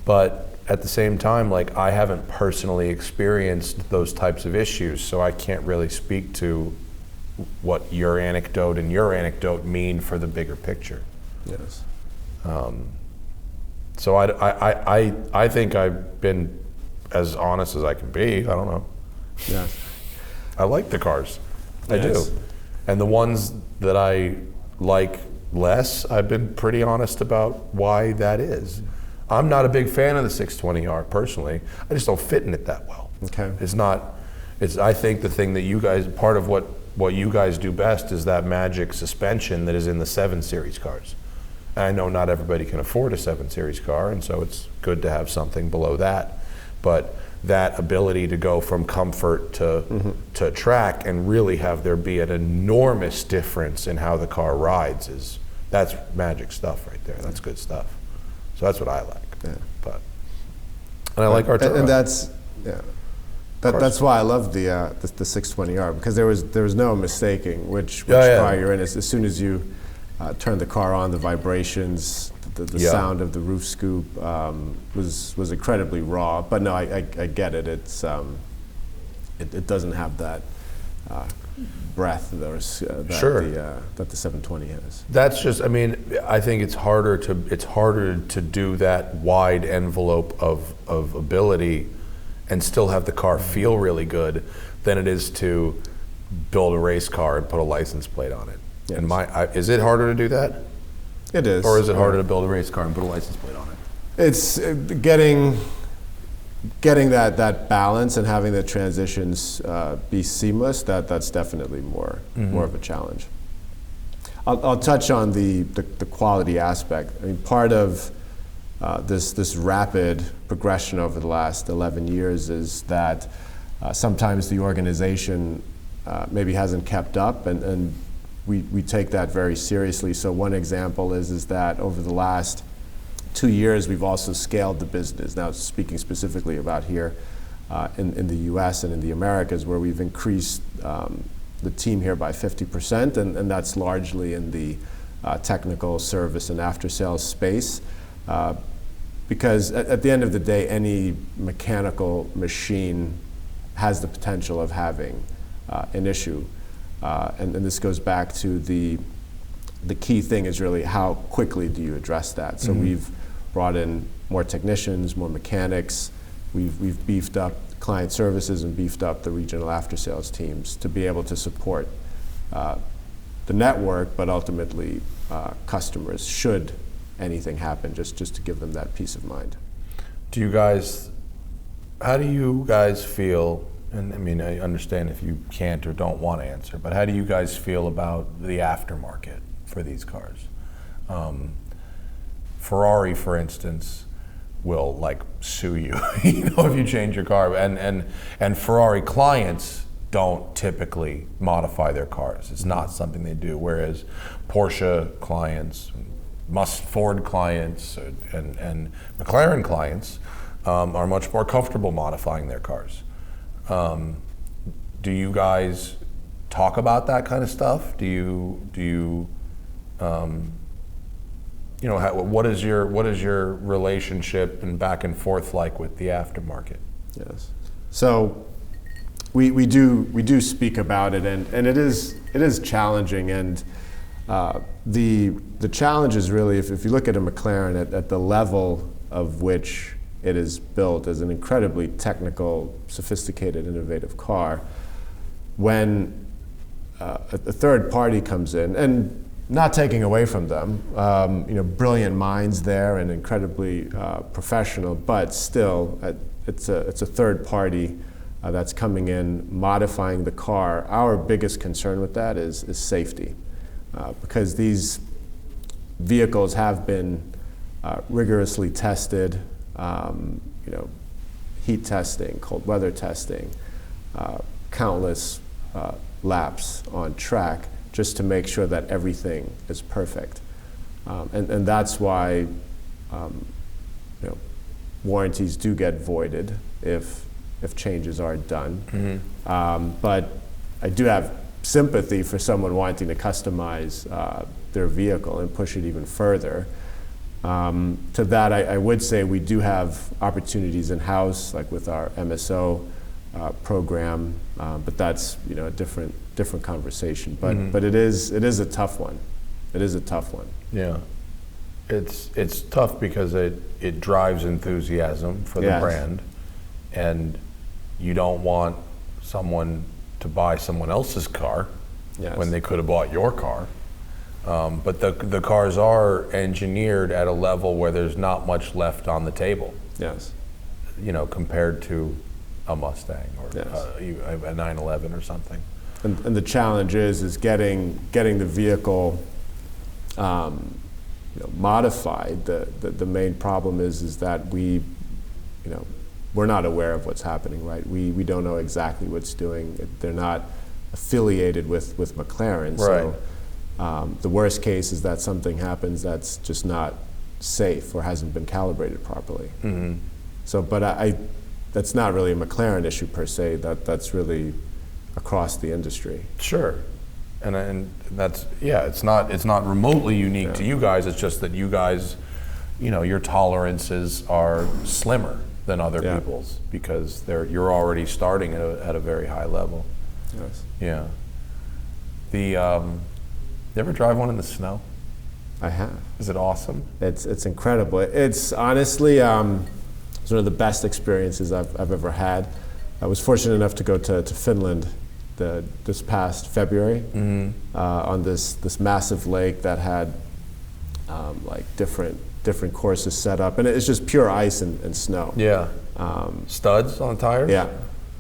But at the same time, like I haven't personally experienced those types of issues, so I can't really speak to what your anecdote and your anecdote mean for the bigger picture. Yes. So I think I've been as honest as I can be. I don't know. Yeah. I like the cars. I Yes. do. And the ones that I like less, I've been pretty honest about why that is. I'm not a big fan of the 620R personally. I just don't fit in it that well. Okay. I think the thing that you guys, part of what you guys do best is that magic suspension that is in the 7 Series cars. And I know not everybody can afford a 7 Series car, and so it's good to have something below that. But that ability to go from comfort to track and really have there be an enormous difference in how the car rides that's magic stuff right there. That's good stuff. So that's what I like. Yeah. But And I like our turbo. And that's that's why I love the 620R, because there was no mistaking which car you're in. As soon as you turn the car on, the vibrations, the sound of the roof scoop was incredibly raw. But no, I get it. It doesn't have that breath that the 720 has. That's just, I mean, I think it's harder to do that wide envelope of ability and still have the car feel really good than it is to build a race car and put a license plate on it. Yes. And is it harder to do that? It is. Or is it harder to build a race car and put a license plate on it? It's getting that balance and having the transitions be seamless. That's definitely more of a challenge. I'll touch on the quality aspect. I mean, part of this rapid progression over the last 11 years is that sometimes the organization maybe hasn't kept up, and we take that very seriously. So one example is that over the last 2 years, we've also scaled the business. Now, speaking specifically about here in the US and in the Americas, where we've increased the team here by 50%, and that's largely in the technical service and after-sales space. Because at the end of the day, any mechanical machine has the potential of having an issue. And this goes back to the key thing is really how quickly do you address that. So we've brought in more technicians, more mechanics. We've beefed up client services and beefed up the regional after-sales teams to be able to support the network, but ultimately customers should anything happen, just to give them that peace of mind. How do you guys feel, and I mean, I understand if you can't or don't want to answer, but how do you guys feel about the aftermarket for these cars? Ferrari, for instance, will sue you, if you change your car, and Ferrari clients don't typically modify their cars. It's not something they do, whereas Porsche clients, Ford clients, and McLaren clients are much more comfortable modifying their cars. Do you guys talk about that kind of stuff? What is your relationship and back and forth like with the aftermarket? Yes. So we do speak about it, and it is challenging, and the challenge is really if you look at a McLaren at the level of which it is built as an incredibly technical, sophisticated, innovative car, when a third party comes in, and not taking away from them, brilliant minds there and incredibly professional, but still, it's a third party that's coming in, modifying the car. Our biggest concern with that is safety, because these vehicles have been rigorously tested, heat testing, cold weather testing, countless laps on track, just to make sure that everything is perfect. And that's why warranties do get voided if changes are done. But I do have sympathy for someone wanting to customize their vehicle and push it even further. To that, I would say we do have opportunities in-house, like with our MSO program, but that's a different conversation. But it is a tough one. It is a tough one. Yeah, it's tough because it drives enthusiasm for the brand, and you don't want someone to buy someone else's car when they could have bought your car. But the cars are engineered at a level where there's not much left on the table. Yes. Compared to a Mustang or a 911 or something. And the challenge is getting the vehicle modified. The main problem is that we're not aware of what's happening, right? We don't know exactly what's doing. They're not affiliated with McLaren. Right. So the worst case is that something happens that's just not safe or hasn't been calibrated properly. So, but that's not really a McLaren issue per se. That's really across the industry. Sure, and that's It's not remotely unique to you guys. It's just that you guys, your tolerances are slimmer than other people's because you're already starting at a very high level. Yes. Yeah. You ever drive one in the snow? I have. Is it awesome? It's incredible. It's honestly it's one of the best experiences I've ever had. I was fortunate enough to go to Finland this past February on this massive lake that had like different courses set up, and it's just pure ice and snow. Yeah. Studs on tires? Yeah.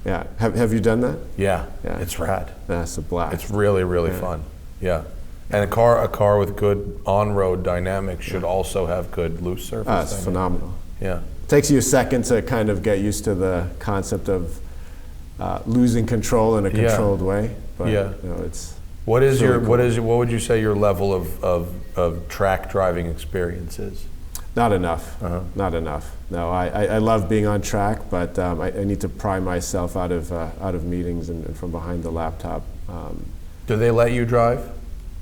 Yeah. Have you done that? Yeah. Yeah. It's rad. That's a blast. It's really fun. Yeah. And a car with good on-road dynamics should also have good loose surface dynamics. It's phenomenal. Yeah. It takes you a second to kind of get used to the concept of losing control in a controlled way. But, it's what cool. would you say your level of track driving experience is? Not enough. Not enough. No, I love being on track, but I need to pry myself out of meetings and from behind the laptop. Do they let you drive?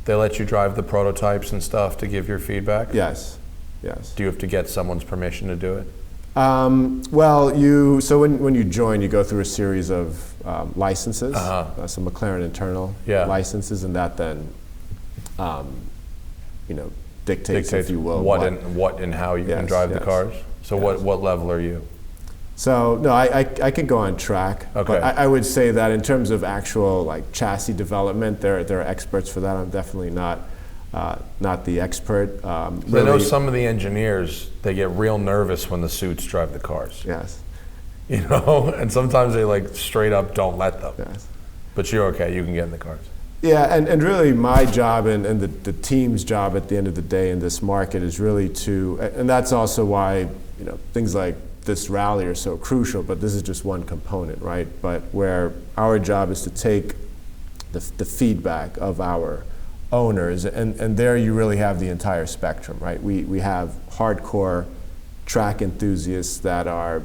They let you drive the prototypes and stuff to give your feedback? Yes. Do you have to get someone's permission to do it? Well, when you join, you go through a series of licenses, some McLaren internal licenses, and that then, dictates, if you will, what and how you can drive the cars. So what level are you? So no, I can go on track, okay. But I would say that in terms of actual like chassis development, there are experts for that. I'm definitely not the expert. Really, I know some of the engineers, they get real nervous when the suits drive the cars. Yes. And sometimes they like straight up don't let them. Yes. But you're okay, you can get in the cars. Yeah, and really my job and the team's job at the end of the day in this market is really and that's also why things like this rally are so crucial, but this is just one component, right? But where our job is to take the feedback of our owners, and there you really have the entire spectrum, right? We have hardcore track enthusiasts that are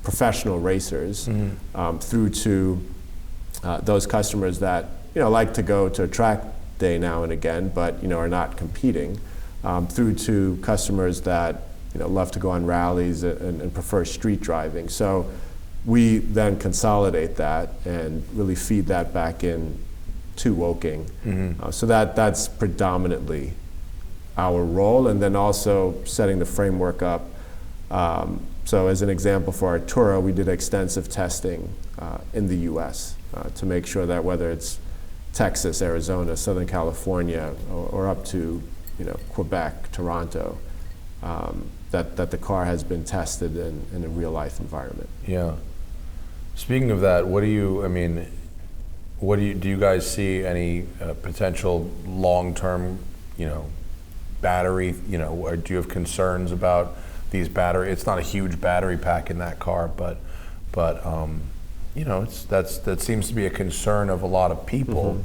professional racers, through to those customers that like to go to a track day now and again, but are not competing, through to customers that love to go on rallies and prefer street driving. So we then consolidate that and really feed that back in to Woking. So that's predominantly our role, and then also setting the framework up. So as an example, for our Tourer, we did extensive testing in the US to make sure that whether it's Texas, Arizona, Southern California, or up to Quebec, Toronto, that the car has been tested in a real life environment. Yeah. Speaking of that, do you guys see any potential long-term, battery, or do you have concerns about these battery? It's not a huge battery pack in that car, but that seems to be a concern of a lot of people.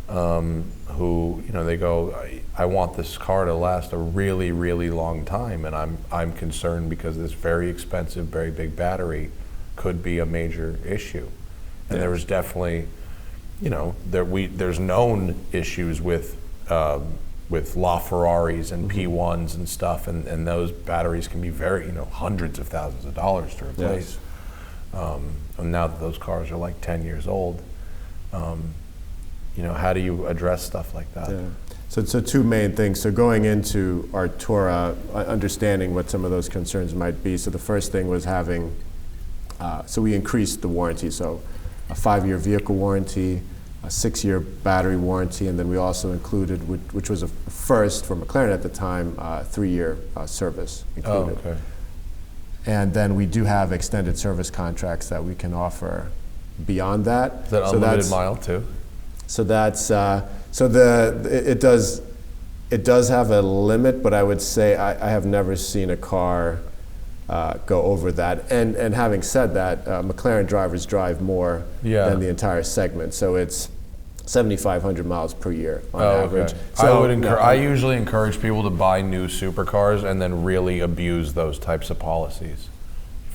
Who they go, I want this car to last a really, really long time, and I'm concerned because this very expensive, very big battery could be a major issue. And there was definitely, there's known issues with LaFerraris and P1s and stuff, and those batteries can be very, hundreds of thousands of dollars to replace. Yes. And now that those cars are like 10 years old. How do you address stuff like that? Yeah. So two main things. So going into our Tourer, understanding what some of those concerns might be. So the first thing was having, so we increased the warranty. So a 5-year vehicle warranty, a 6-year battery warranty, and then we also included, which was a first for McLaren at the time, 3-year service included. Oh, okay. And then we do have extended service contracts that we can offer beyond that. Is that unlimited mile too? So that's it does have a limit, but I would say I have never seen a car go over that. And having said that, McLaren drivers drive more than the entire segment, so it's 7,500 miles per year on average. Okay. So I usually encourage people to buy new supercars and then really abuse those types of policies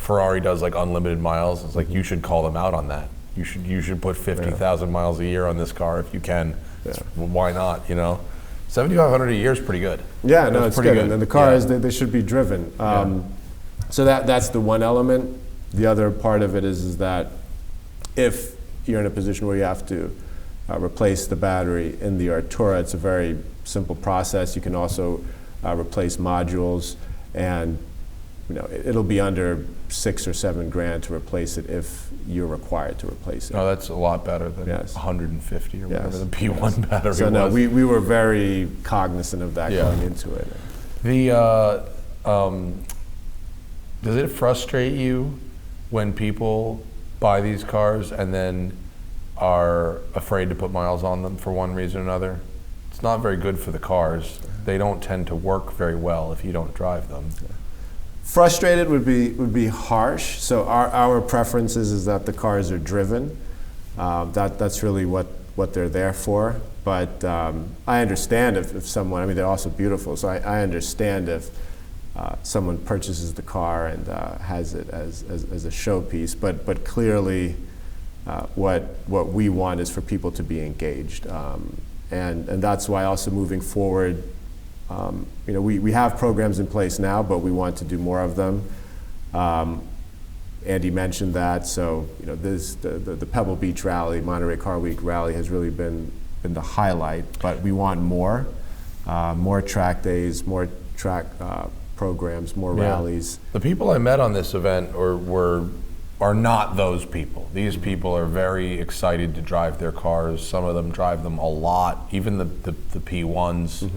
Ferrari does like unlimited miles. It's like you should call them out on that. You should put 50,000 miles a year on this car if you can. Well, why not? 7,500 a year is pretty good. Yeah, no, it's pretty good. And the cars, they should be driven. So that's the one element. The other part of it is that if you're in a position where you have to replace the battery in the Artura, it's a very simple process. You can also replace modules, and it'll be under $6 or $7 grand to replace it if you're required to replace it. No, that's a lot better than 150 or whatever the P1 battery so was. No, we were very cognizant of that going into it. Does it frustrate you when people buy these cars and then are afraid to put miles on them for one reason or another? It's not very good for the cars. They don't tend to work very well if you don't drive them. Frustrated would be harsh. So our preference is that the cars are driven. That's really what they're there for. But I understand if someone, they're also beautiful, so I understand if someone purchases the car and has it as a showpiece. But clearly what we want is for people to be engaged. And that's why also moving forward, we have programs in place now, but we want to do more of them. Andy mentioned that, so the Pebble Beach Rally, Monterey Car Week Rally has really been the highlight, but we want more track days, more track programs, more rallies. The people I met on this event are not those people. These people are very excited to drive their cars. Some of them drive them a lot, even the P1s.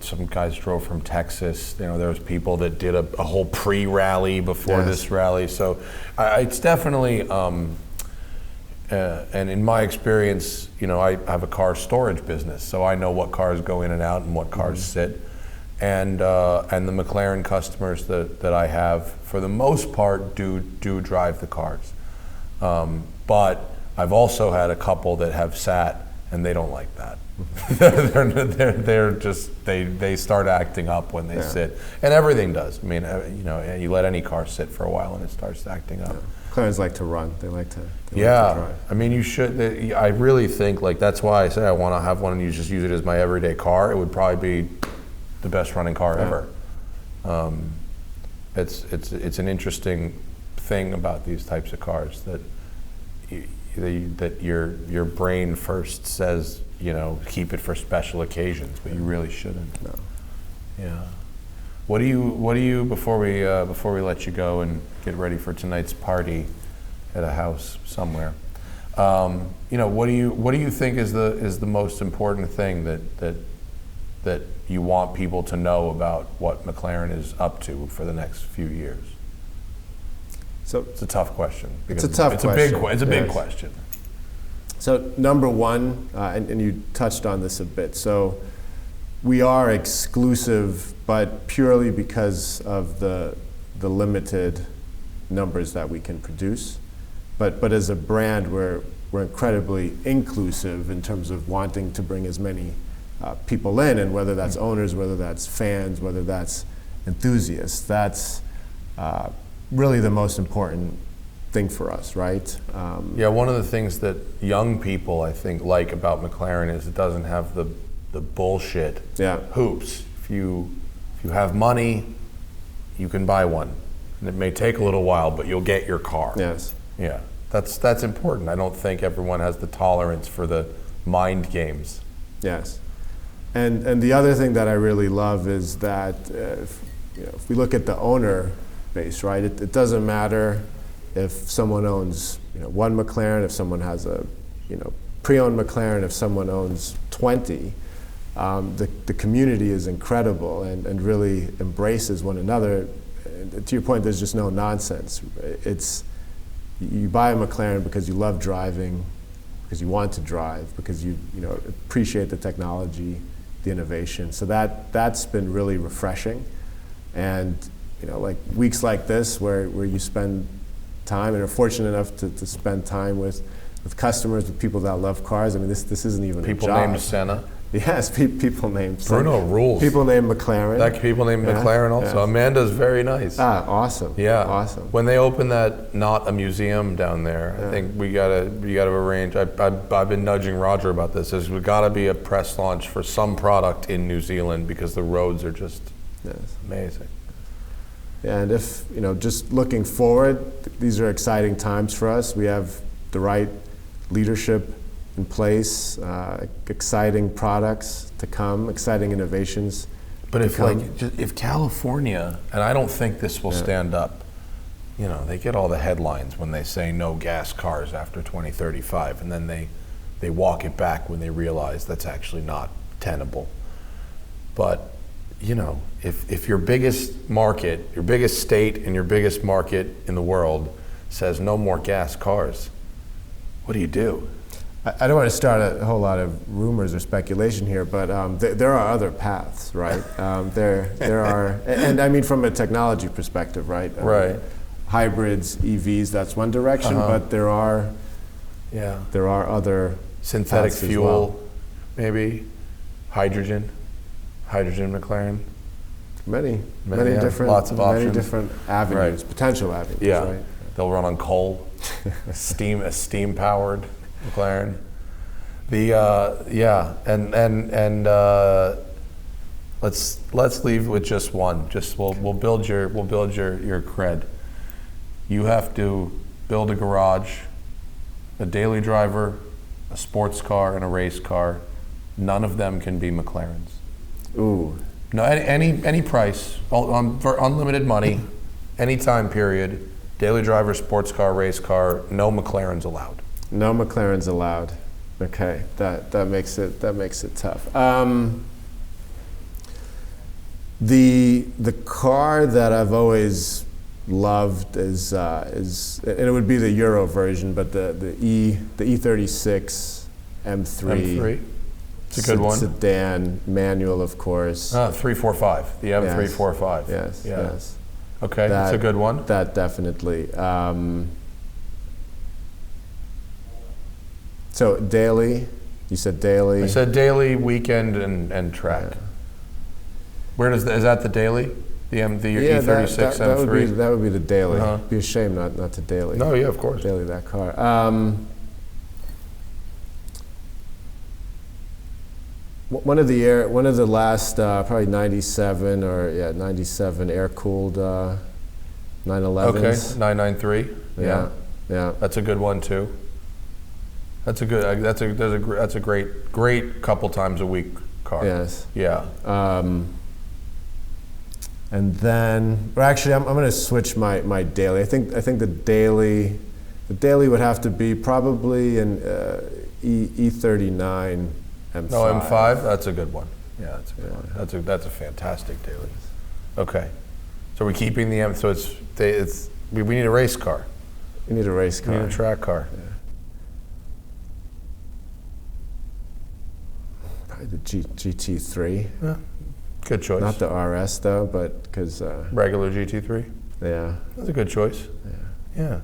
Some guys drove from Texas. There was people that did a whole pre-rally before this rally. So it's definitely, and in my experience, I have a car storage business, so I know what cars go in and out and what cars sit. And the McLaren customers that I have, for the most part, do drive the cars. But I've also had a couple that have sat and they don't like that. they're just they start acting up when they sit, and everything does. You let any car sit for a while and it starts acting up. McLarens like to run. They like to drive. You should. I really think that's why I say I want to have one and you just use it as my everyday car. It would probably be the best running car ever. It's an interesting thing about these types of cars that your brain first says, keep it for special occasions, but you really shouldn't. No. Yeah. What do you before we let you go and get ready for tonight's party at a house somewhere? What do you think is the most important thing that you want people to know about what McLaren is up to for the next few years? So it's a tough question. It's a tough question. It's a big question. So number one, and you touched on this a bit, so we are exclusive, but purely because of the limited numbers that we can produce. But as a brand, we're incredibly inclusive in terms of wanting to bring as many people in, and whether that's owners, whether that's fans, whether that's enthusiasts. That's really the most important thing for us, right? One of the things that young people, I think, like about McLaren is it doesn't have the bullshit hoops. If you have money, you can buy one. And it may take a little while, but you'll get your car. Yes. Yeah, that's important. I don't think everyone has the tolerance for the mind games. Yes. And the other thing that I really love is that if we look at the owner base, right? It doesn't matter if someone owns one McLaren, if someone has a pre-owned McLaren, if someone owns 20. The community is incredible and really embraces one another. And to your point, there's just no nonsense. You buy a McLaren because you love driving, because you want to drive, because you appreciate the technology, the innovation. So that's been really refreshing. And like weeks like this where you spend time and are fortunate enough to spend time with customers, with people that love cars. This isn't even people a job. named Senna. Yes, people named Bruno rules. People named McLaren. That people named McLaren also. Yeah. Amanda's very nice. Ah, awesome. Yeah, awesome. When they open that, not a museum down there, I think we gotta arrange. I've been nudging Roger about this. There's gotta be a press launch for some product in New Zealand because the roads are just amazing. Yeah, and if just looking forward, these are exciting times for us. We have the right leadership in place, exciting products to come, exciting innovations. But if California, and I don't think this will stand up, they get all the headlines when they say no gas cars after 2035, and then they walk it back when they realize that's actually not tenable. But if your biggest market, your biggest state and your biggest market in the world says no more gas cars, what do? I don't want to start a whole lot of rumors or speculation here, but there are other paths, right? There are, and I mean from a technology perspective, right? Right. Hybrids, EVs, that's one direction, but there are other synthetic paths as fuel, well. maybe hydrogen McLaren. Many yeah, different, lots of options. many different avenues, potential avenues. Yeah, right? They'll run on coal, a steam powered McLaren. Let's leave with just one. We'll build your cred. You have to build a garage, a daily driver, a sports car, and a race car. None of them can be McLarens. Ooh. No, any price, for unlimited money, any time period. Daily driver, sports car, race car. No McLarens allowed. No McLarens allowed. Okay, that makes it tough. The car that I've always loved is and it would be the Euro version, but the E36 M3. It's a good one. Sedan, manual, of course. 345. The M345. Yes. Okay, that's a good one. That definitely. So daily, you said daily. I said daily, weekend, and track. Where is that the daily? The E36 M3? That would be the daily. It'd be a shame not to daily. No, yeah, of course. Daily that car. One of the last probably 97 air-cooled 911s. Okay, 993. Yeah. That's a good one too. That's a great couple times a week car. Yes. Yeah. And then, well, actually, I'm going to switch my daily. I think the daily would have to be probably an E39 M5. No, M5. That's a good one. Yeah, that's a good one. That's a fantastic daily. Okay. So we're keeping the M. So we need a race car. We need a race car. We need a track car. Yeah. Probably the GT3. Yeah. Good choice. Not the RS though, but because regular GT3. Yeah. That's a good choice. Yeah.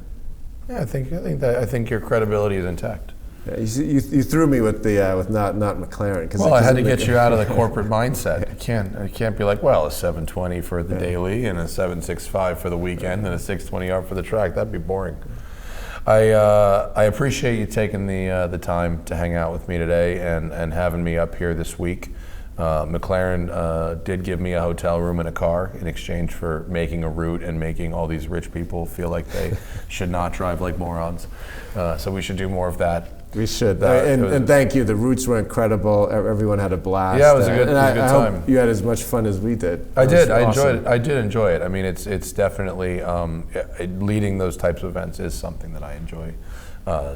I think your credibility is intact. Yeah, you threw me with not McLaren. Well, I had to get you out of the corporate mindset. I can't be like, well, a 720 for the daily and a 765 for the weekend and a 620R for the track. That'd be boring. I appreciate you taking the time to hang out with me today and having me up here this week. McLaren did give me a hotel room and a car in exchange for making a route and making all these rich people feel like they should not drive like morons. So we should do more of that. We should. And thank you. The routes were incredible. Everyone had a blast. Yeah, it was a good time. I hope you had as much fun as we did. I did. I enjoyed it. I did enjoy it. I mean, it's definitely leading those types of events is something that I enjoy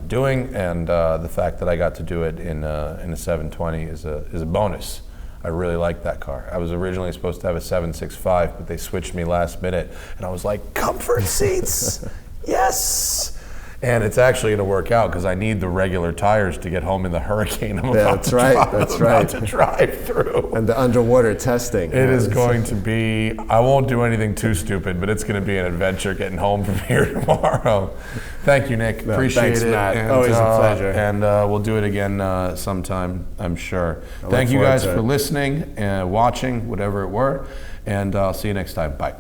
doing, and the fact that I got to do it in a 720 is a bonus. I really like that car. I was originally supposed to have a 765, but they switched me last minute, and I was like, comfort seats, yes. And it's actually going to work out because I need the regular tires to get home in the hurricane I'm about to drive through. And the underwater testing. It is going to be, I won't do anything too stupid, but it's going to be an adventure getting home from here tomorrow. Thank you, Nick. Appreciate thanks, it. Matt. And, always a pleasure. And we'll do it again sometime, I'm sure. Thank you guys for listening and watching, whatever it were. And I'll see you next time. Bye.